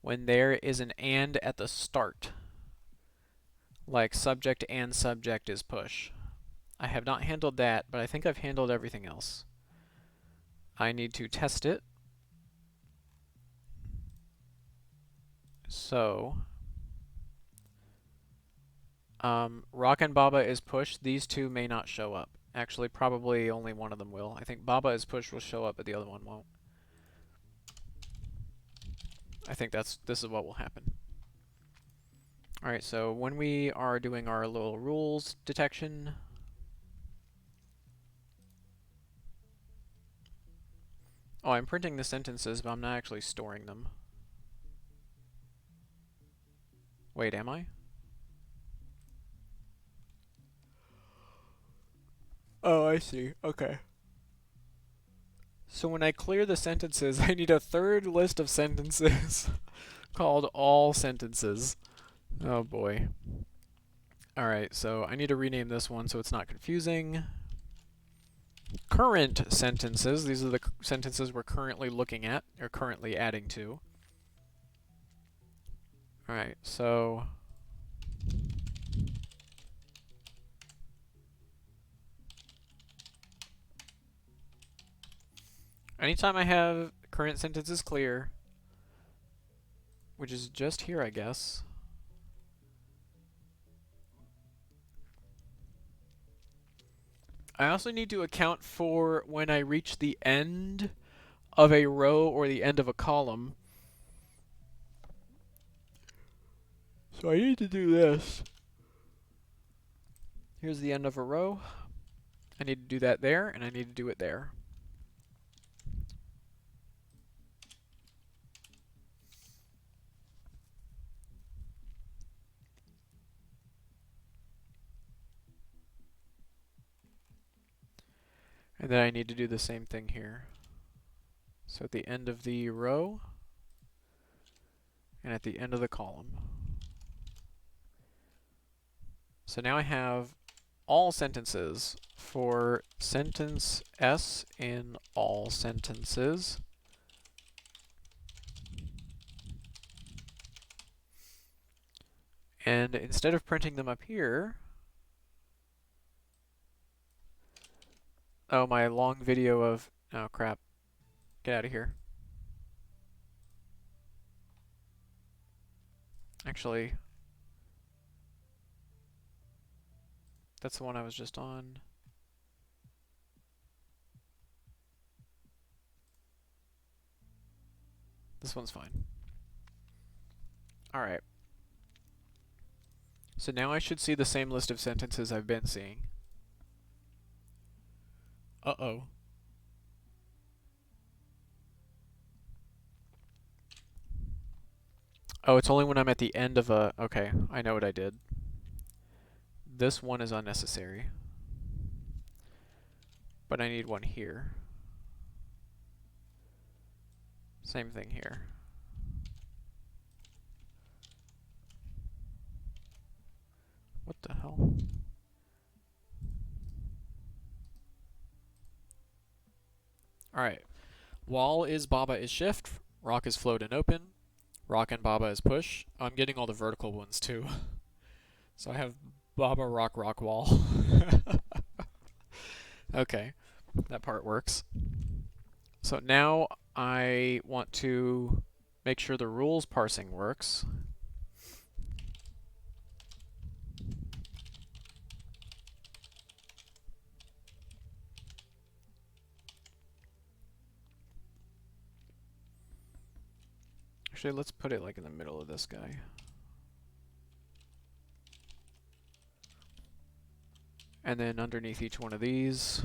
when there is an and at the start, like subject and subject is push. I have not handled that, but I think I've handled everything else. I need to test it. So, Rock and Baba is push. These two may not show up. Actually, probably only one of them will. I think Baba is push will show up, but the other one won't. I think this is what will happen. Alright, so when we are doing our little rules detection, oh, I'm printing the sentences, but I'm not actually storing them. Wait, am I? Oh, I see. Okay. So when I clear the sentences, I need a third list of sentences called all sentences. Oh boy. Alright, so I need to rename this one so it's not confusing. Current sentences, these are the sentences we're currently looking at, or currently adding to. Alright, so Anytime I have current sentences clear, which is just here, I guess. I also need to account for when I reach the end of a row or the end of a column. So I need to do this. Here's the end of a row. I need to do that there, and I need to do it there. And then I need to do the same thing here. So at the end of the row, and at the end of the column. So now I have all sentences for sentence S in all sentences. And instead of printing them up here, oh, my long video of, oh crap, get out of here. Actually, that's the one I was just on. This one's fine. Alright. So now I should see the same list of sentences I've been seeing. Uh-oh. Oh, it's only when I'm at the end of a... Okay, I know what I did. This one is unnecessary. But I need one here. Same thing here. What the hell? Alright. Wall is Baba is shift. Rock is float and open. Rock and Baba is push. Oh, I'm getting all the vertical ones too. So I have Baba, rock, rock, wall. Okay, that part works. So now I want to make sure the rules parsing works. Actually, let's put it like in the middle of this guy. And then underneath each one of these,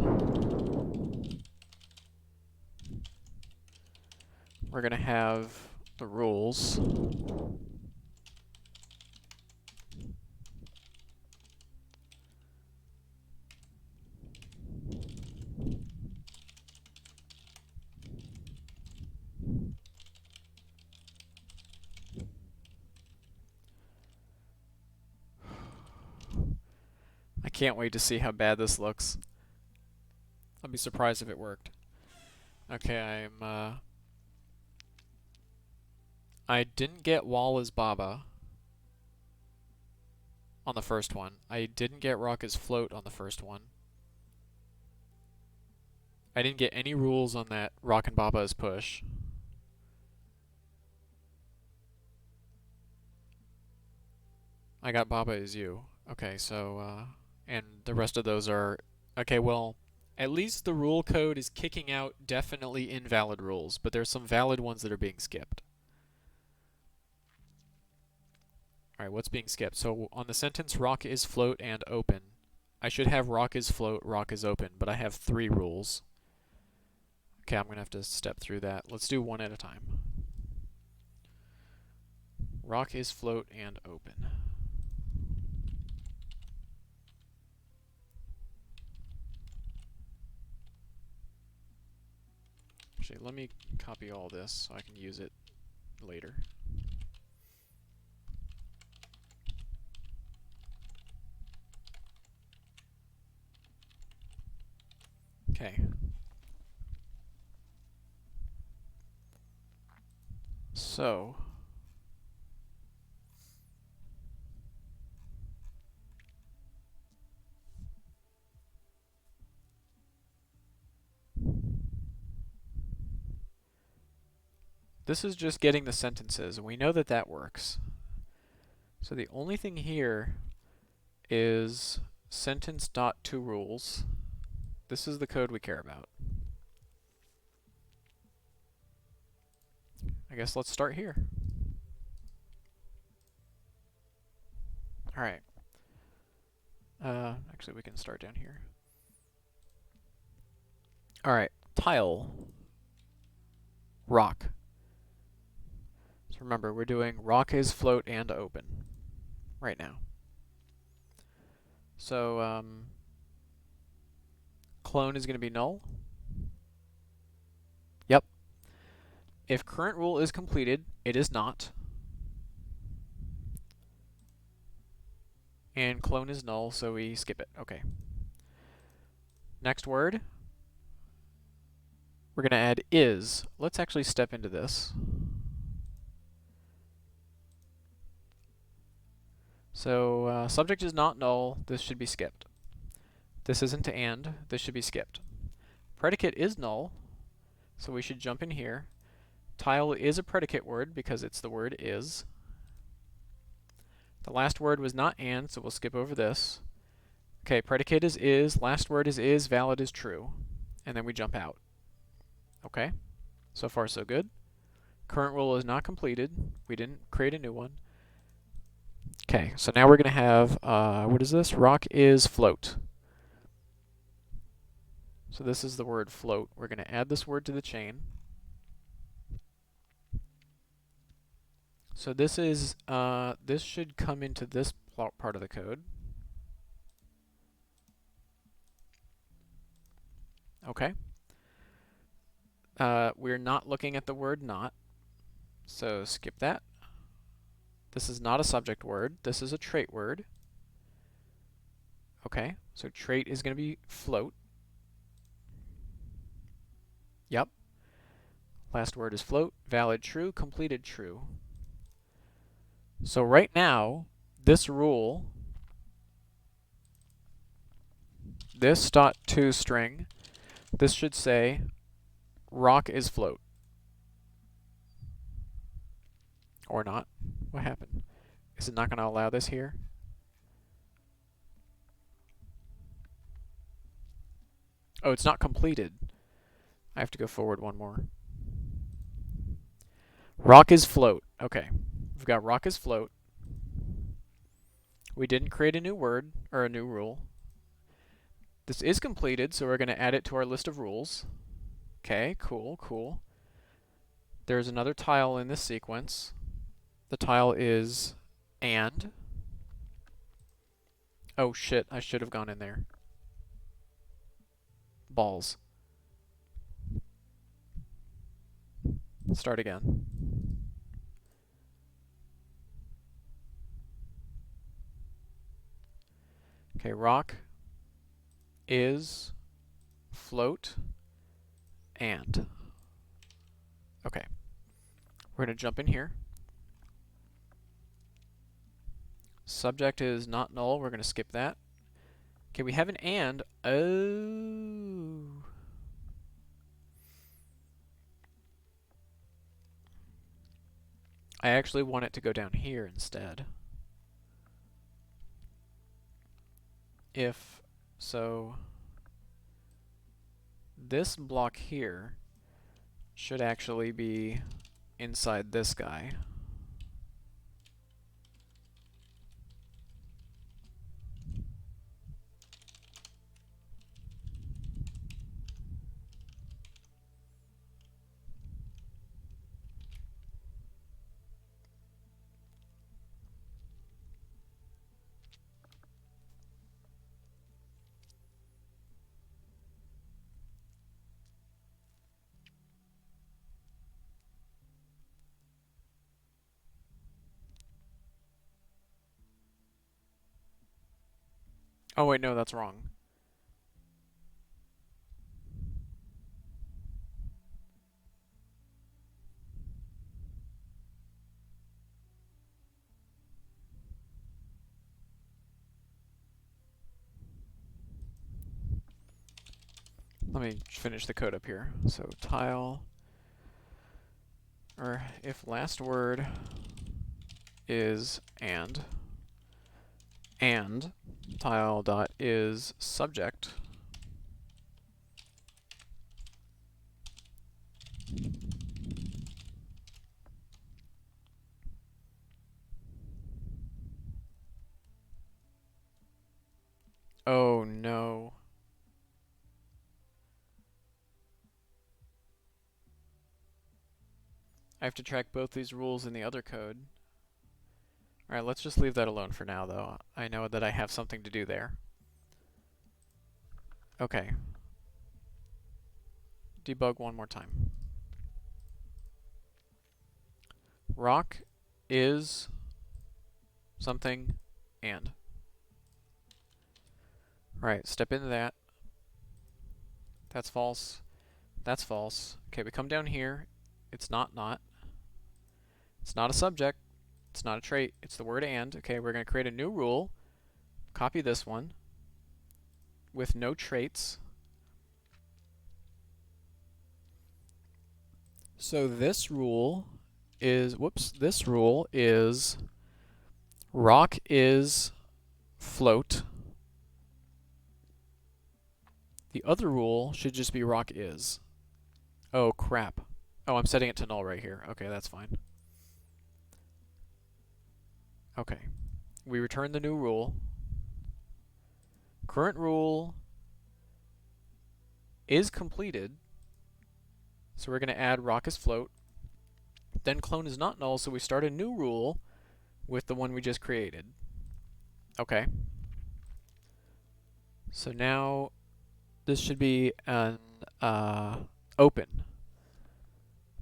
we're going to have the rules. I can't wait to see how bad this looks. I'll be surprised if it worked. Okay, I didn't get wall as Baba on the first one. I didn't get rock as float on the first one. I didn't get any rules on that rock and Baba as push. I got Baba as you. Okay, so, and the rest of those are... Okay, well, at least the rule code is kicking out definitely invalid rules, but there's some valid ones that are being skipped. Alright, what's being skipped? So on the sentence rock is float and open, I should have rock is float, rock is open, but I have 3 rules. Okay, I'm going to have to step through that. Let's do one at a time. Rock is float and open. Actually, let me copy all this so I can use it later. Okay. So, this is just getting the sentences, and we know that that works. So the only thing here is sentence.toRules. This is the code we care about. I guess let's start here. All right. Actually, we can start down here. All right. Tile. Rock. So remember, we're doing rock is float and open right now. So clone is going to be null. Yep. If current rule is completed, it is not. And clone is null, so we skip it. Okay. Next word. We're going to add is. Let's actually step into this. So subject is not null. This should be skipped. This isn't to and. This should be skipped. Predicate is null, so we should jump in here. Tile is a predicate word because it's the word is. The last word was not and, so we'll skip over this. Okay, predicate is, last word is, valid is true. And then we jump out. Okay, so far so good. Current rule is not completed. We didn't create a new one. Okay, so now we're going to have, what is this? Rock is float. So this is the word float. We're going to add this word to the chain. So this is, this should come into this part of the code. Okay. We're not looking at the word not, so skip that. This is not a subject word. This is a trait word. Okay, so trait is going to be float. Yep. Last word is float. Valid true, completed true. So right now, this rule, this .toString, this should say rock is float. Or not. What happened? Is it not going to allow this here? Oh, it's not completed. I have to go forward one more. Rock is float. Okay. We've got rock is float. We didn't create a new word, or a new rule. This is completed, so we're going to add it to our list of rules. Okay, cool, cool. There's another tile in this sequence. The tile is and. Oh shit, I should have gone in there. Balls. Start again. Okay, rock is float and. Okay. We're going to jump in here. Subject is not null. We're going to skip that. Okay, we have an and. Oh. I actually want it to go down here instead. If so, this block here should actually be inside this guy. Oh wait, no, that's wrong. Let me finish the code up here. So tile or if last word is and tile dot is subject, oh no. I have to track both these rules in the other code. Alright, let's just leave that alone for now, though. I know that I have something to do there. Okay. Debug one more time. Rock is something and. Alright, step into that. That's false. That's false. Okay, we come down here. It's not. It's not a subject. It's not a trait. It's the word and. Okay, we're going to create a new rule. Copy this one with no traits. So this rule is, this rule is rock is float. The other rule should just be rock is. Oh, crap. Oh, I'm setting it to null right here. Okay, that's fine. Okay. We return the new rule. Current rule is completed. So we're going to add rock is float. Then clone is not null, so we start a new rule with the one we just created. Okay. So now this should be an open.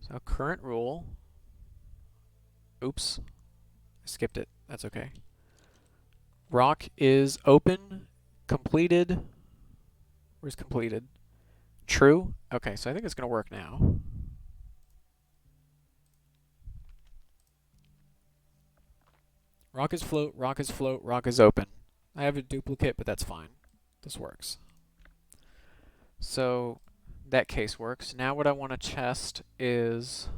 So current rule. Oops. I skipped it. That's okay. Rock is open. Completed. Where's completed? True. Okay, so I think it's going to work now. Rock is float, rock is float, rock is open. I have a duplicate, but that's fine. This works. So that case works. Now what I want to test is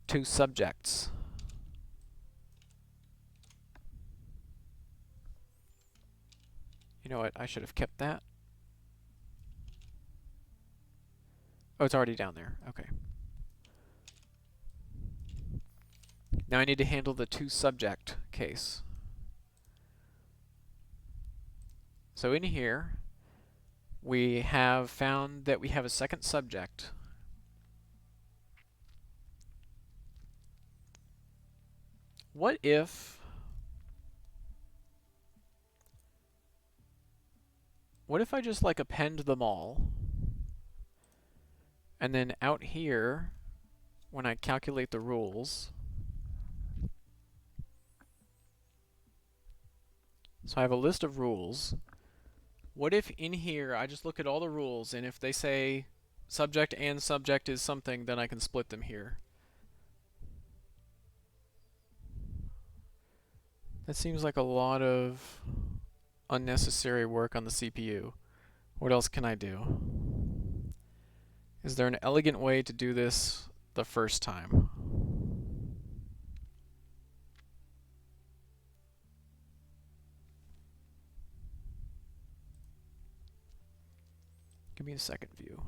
two subjects. You know what? I should have kept that. Oh, it's already down there. Okay. Now I need to handle the two subject case. So in here, we have found that we have a second subject. What if I just like append them all, and then out here, when I calculate the rules, so I have a list of rules. What if in here I just look at all the rules, and if they say subject and subject is something, then I can split them here? That seems like a lot of unnecessary work on the CPU. What else can I do? Is there an elegant way to do this the first time? Give me a second view.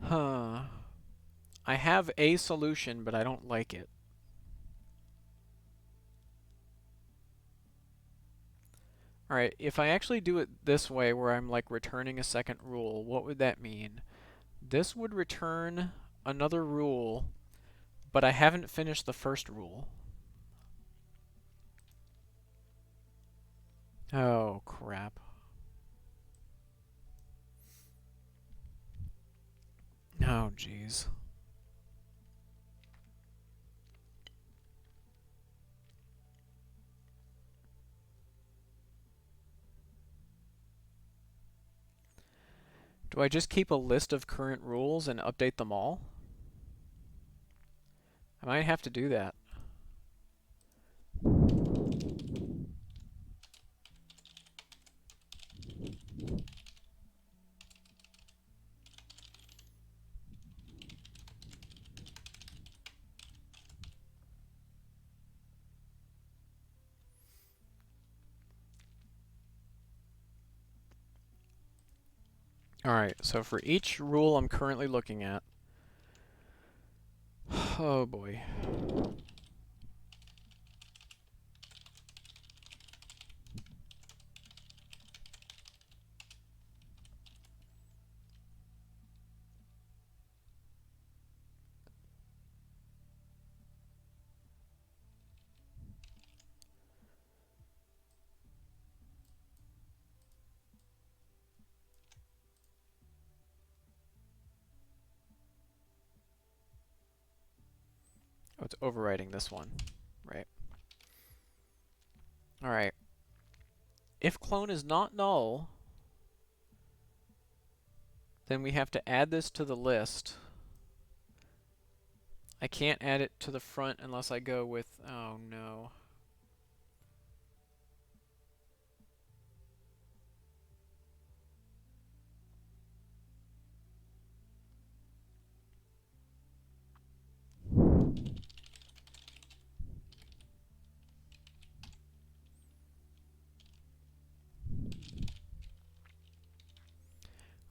Huh. I have a solution, but I don't like it. Alright, if I actually do it this way, where I'm like returning a second rule, what would that mean? This would return another rule, but I haven't finished the first rule. Oh, crap. Oh, jeez. Do I just keep a list of current rules and update them all? I might have to do that. Alright, so for each rule I'm currently looking at, oh boy. Oh, it's overriding this one. Right. Alright. If clone is not null, then we have to add this to the list. I can't add it to the front unless I go with... oh no.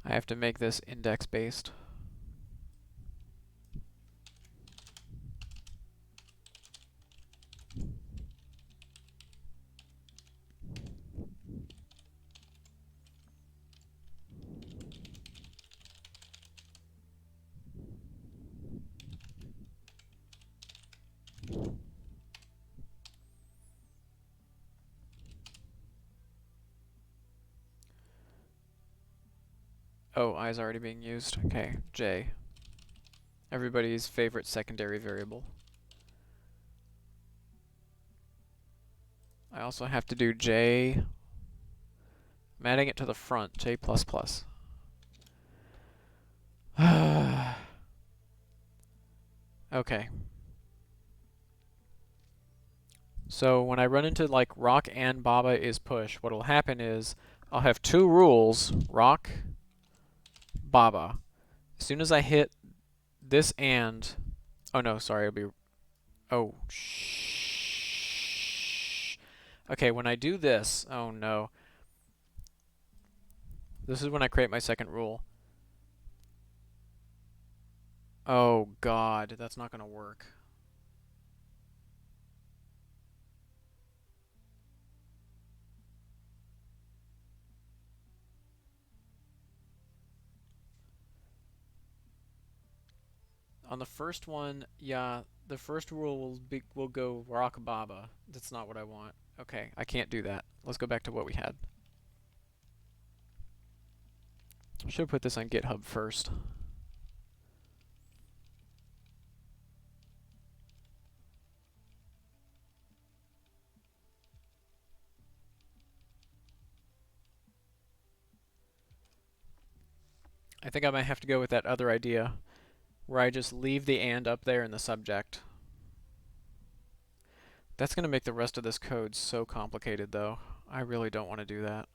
I have to make this index based. Oh, I is already being used. Okay, J. Everybody's favorite secondary variable. I also have to do J. I'm adding it to the front, J++. Okay. So when I run into like rock and Baba is push, what will happen is I'll have two rules, rock, Baba. As soon as I hit this and... oh no, sorry, it'll be... oh, shh. Okay, when I do this... oh no. This is when I create my second rule. Oh god, that's not gonna work. On the first one, yeah, the first rule will go rock Baba. That's not what I want. Okay, I can't do that. Let's go back to what we had. Should have put this on GitHub first. I think I might have to go with that other idea, where I just leave the and up there in the subject. That's going to make the rest of this code so complicated, though. I really don't want to do that.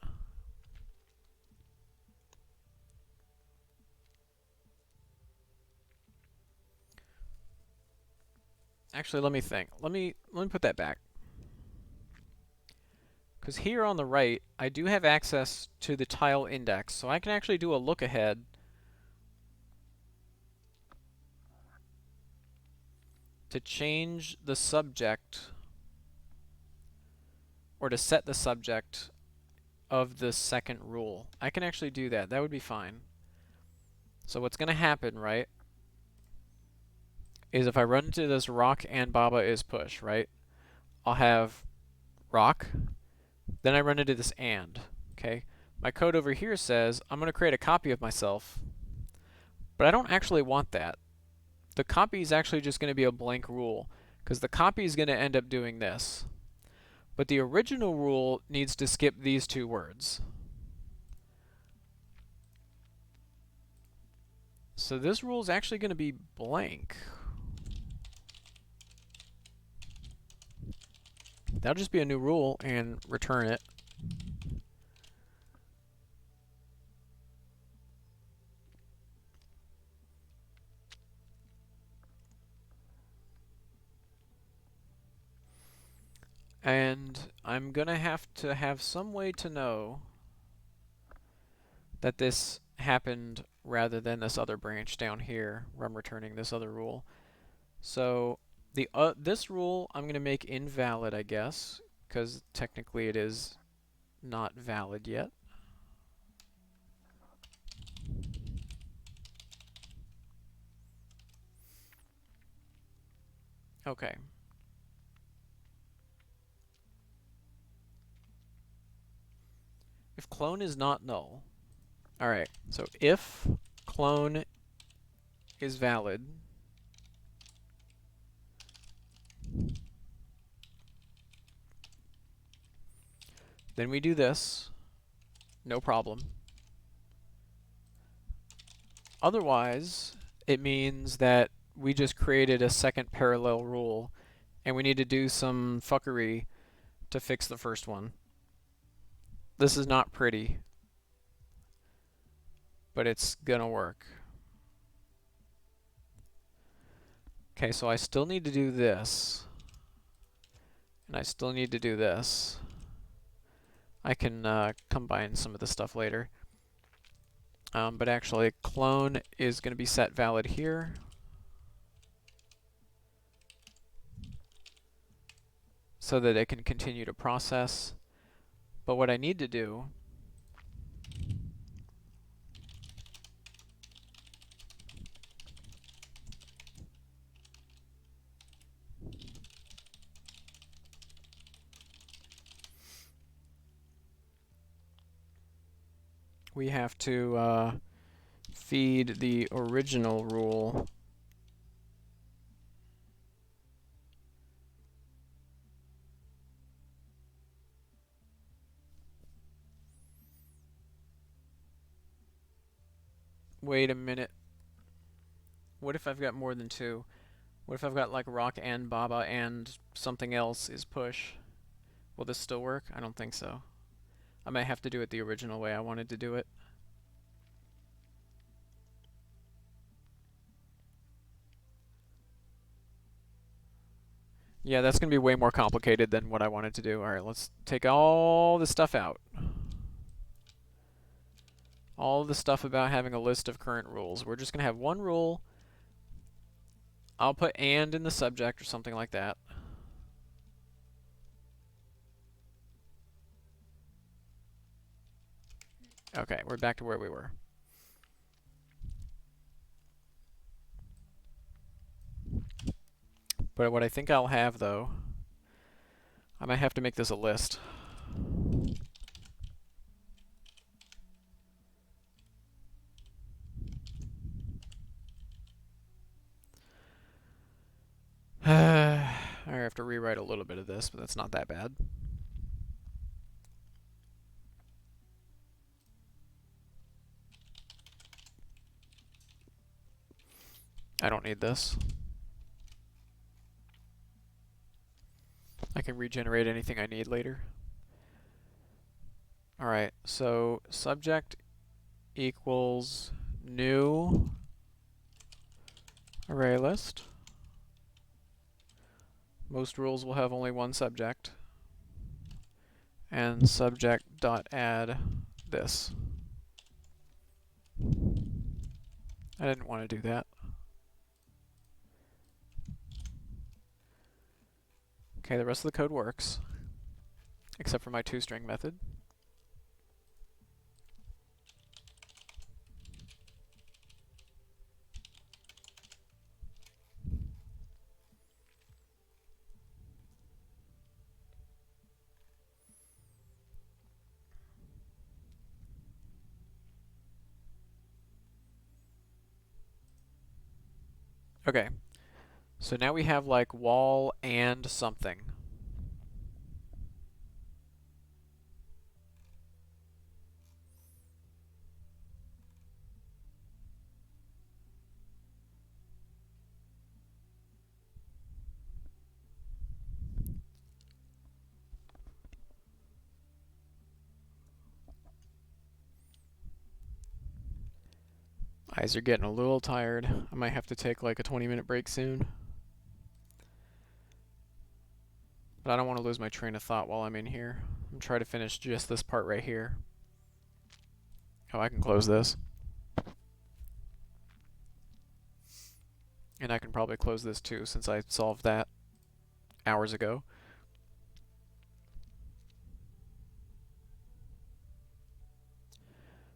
Actually, let me think. Let me put that back. Because here on the right, I do have access to the tile index, so I can actually do a look ahead to change the subject, or to set the subject of the second rule. I can actually do that. That would be fine. So what's going to happen, right, is if I run into this rock and Baba is push, right, I'll have rock, then I run into this and, okay? My code over here says I'm going to create a copy of myself, but I don't actually want that. The copy is actually just going to be a blank rule, because the copy is going to end up doing this. But the original rule needs to skip these two words. So this rule is actually going to be blank. That'll just be a new rule and return it. And I'm going to have some way to know that this happened rather than this other branch down here where I'm returning this other rule. So this rule I'm going to make invalid, I guess, because technically it is not valid yet. Okay. If clone is not null. Alright, so if clone is valid, then we do this, no problem. Otherwise, it means that we just created a second parallel rule, and we need to do some fuckery to fix the first one. This is not pretty, but it's gonna work. Okay, so I still need to do this, and I still need to do this. I can combine some of the stuff later. But actually, clone is going to be set valid here. So that it can continue to process. But what I need to do we have to feed the original rule wait a minute. What if I've got more than two? What if I've got like rock and baba and something else is push? Will this still work? I don't think so. I might have to do it the original way I wanted to do it. Yeah, that's going to be way more complicated than what I wanted to do. Alright, let's take all this stuff out. All the stuff about having a list of current rules. We're just going to have one rule. I'll put and in the subject or something like that. Okay, we're back to where we were. But what I think I'll have, though, I might have to make this a list. I have to rewrite a little bit of this, but that's not that bad. I don't need this. I can regenerate anything I need later. Alright, so subject equals new array list. Most rules will have only one subject. And subject dot add this. I didn't want to do that. Okay, the rest of the code works, except for my toString method. Okay, so now we have like wall and something. Eyes are getting a little tired. I might have to take like a 20-minute break soon. But I don't want to lose my train of thought while I'm in here. I'm trying to finish just this part right here. Oh, I can close this. And I can probably close this too, since I solved that hours ago.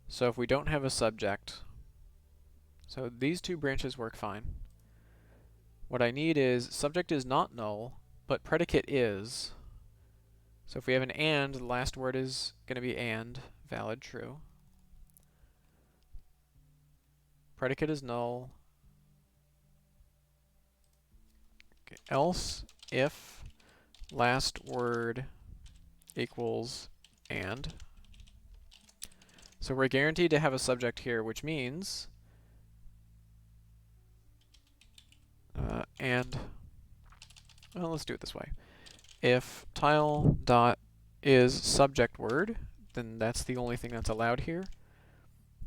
So if we don't have a subject, so these two branches work fine. What I need is, subject is not null, but predicate is. So if we have an and, the last word is going to be and, valid, true. Predicate is null. Okay. Else, if last word equals and. So we're guaranteed to have a subject here, which means and, well, let's do it this way. If tile dot is subject word, then that's the only thing that's allowed here.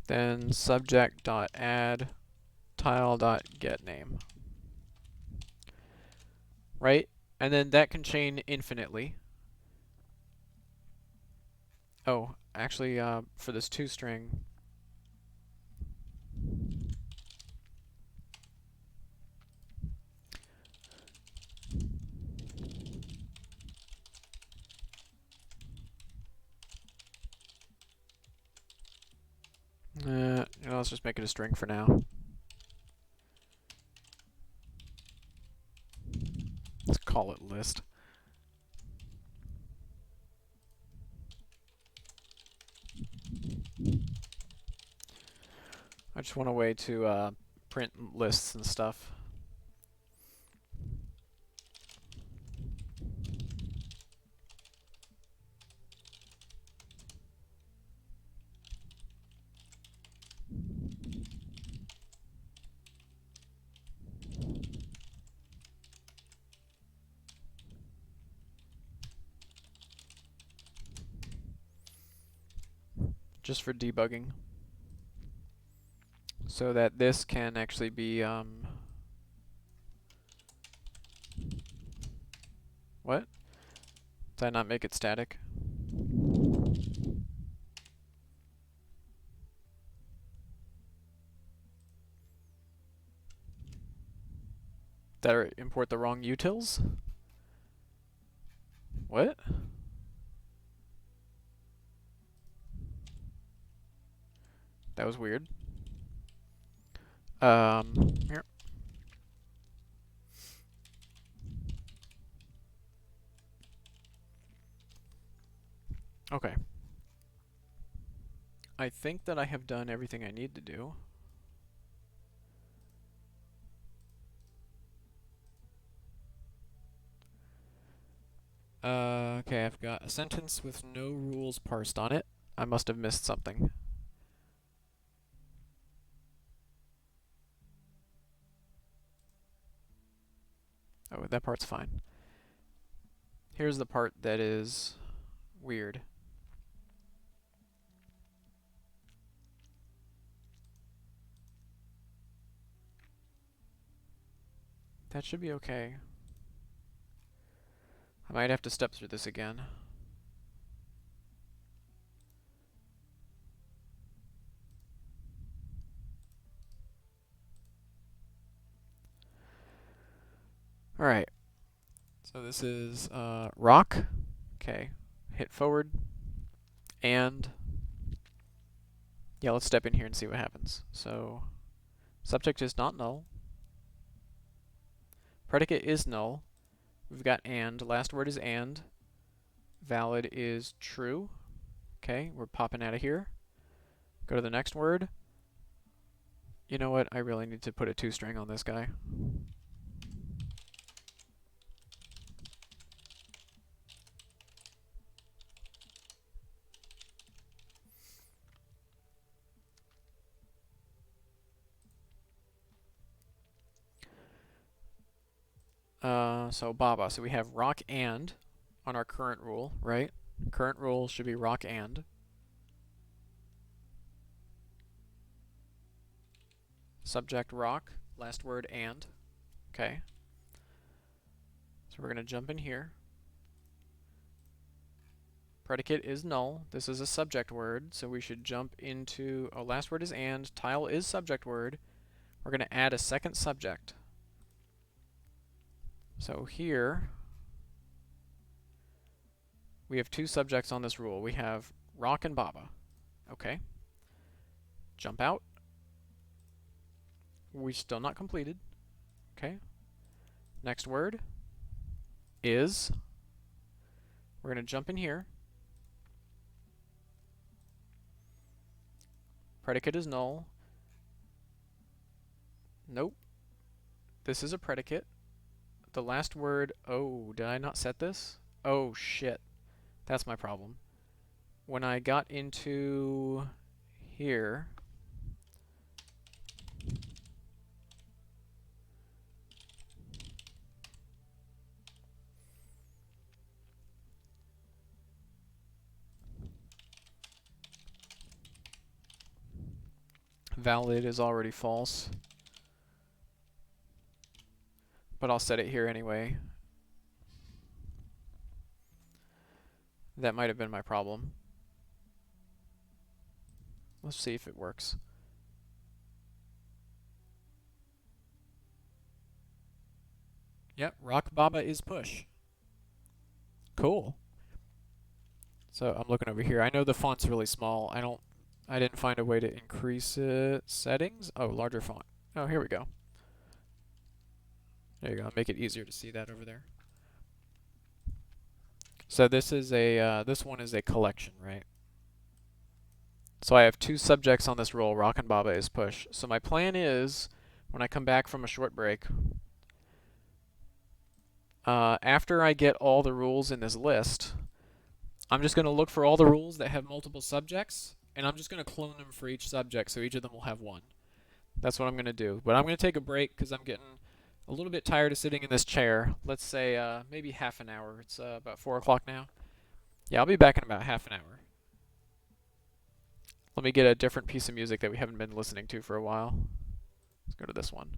Then subject dot add tile dot get name. Right? And then that can chain infinitely. Oh, actually, for this toString, let's just make it a string for now. Let's call it list. I just want a way to print lists and stuff. Just for debugging. So that this can actually be, what? Did I not make it static? Did I import the wrong utils? What? That was weird. Here. Okay. I think that I have done everything I need to do. Okay, I've got a sentence with no rules parsed on it. I must have missed something. Oh, that part's fine. Here's the part that is weird. That should be okay. I might have to step through this again. Alright. So this is rock. Okay. Hit forward. And yeah, let's step in here and see what happens. So subject is not null. Predicate is null. We've got and. Last word is and. Valid is true. Okay, we're popping out of here. Go to the next word. You know what? I really need to put a toString on this guy. So Baba. So we have rock and on our current rule, right? Current rule should be rock and. Subject rock, last word and. Okay. So we're going to jump in here. Predicate is null. This is a subject word, so we should jump into, oh, last word is and. Tile is subject word. We're going to add a second subject. So here, we have two subjects on this rule. We have Rock and Baba. Okay. Jump out. We're still not completed. Okay. Next word is. We're going to jump in here. Predicate is null. Nope. This is a predicate. The last word, oh, did I not set this? Oh, shit. That's my problem. When I got into here, valid is already false, but I'll set it here anyway. That might have been my problem. Let's see if it works. Yep, Rock Baba is push. Cool. So I'm looking over here. I know the font's really small. I didn't find a way to increase it. Settings? Oh, larger font. Oh, here we go. There you go. Make it easier to see that over there. So this is a this one is a collection, right? So I have two subjects on this roll. Rock and Baba is push. So my plan is, when I come back from a short break, after I get all the rules in this list, I'm just going to look for all the rules that have multiple subjects, and I'm just going to clone them for each subject, so each of them will have one. That's what I'm going to do. But I'm going to take a break because I'm getting a little bit tired of sitting in this chair. Let's say maybe half an hour. It's about 4 o'clock now. Yeah, I'll be back in about half an hour. Let me get a different piece of music that we haven't been listening to for a while. Let's go to this one.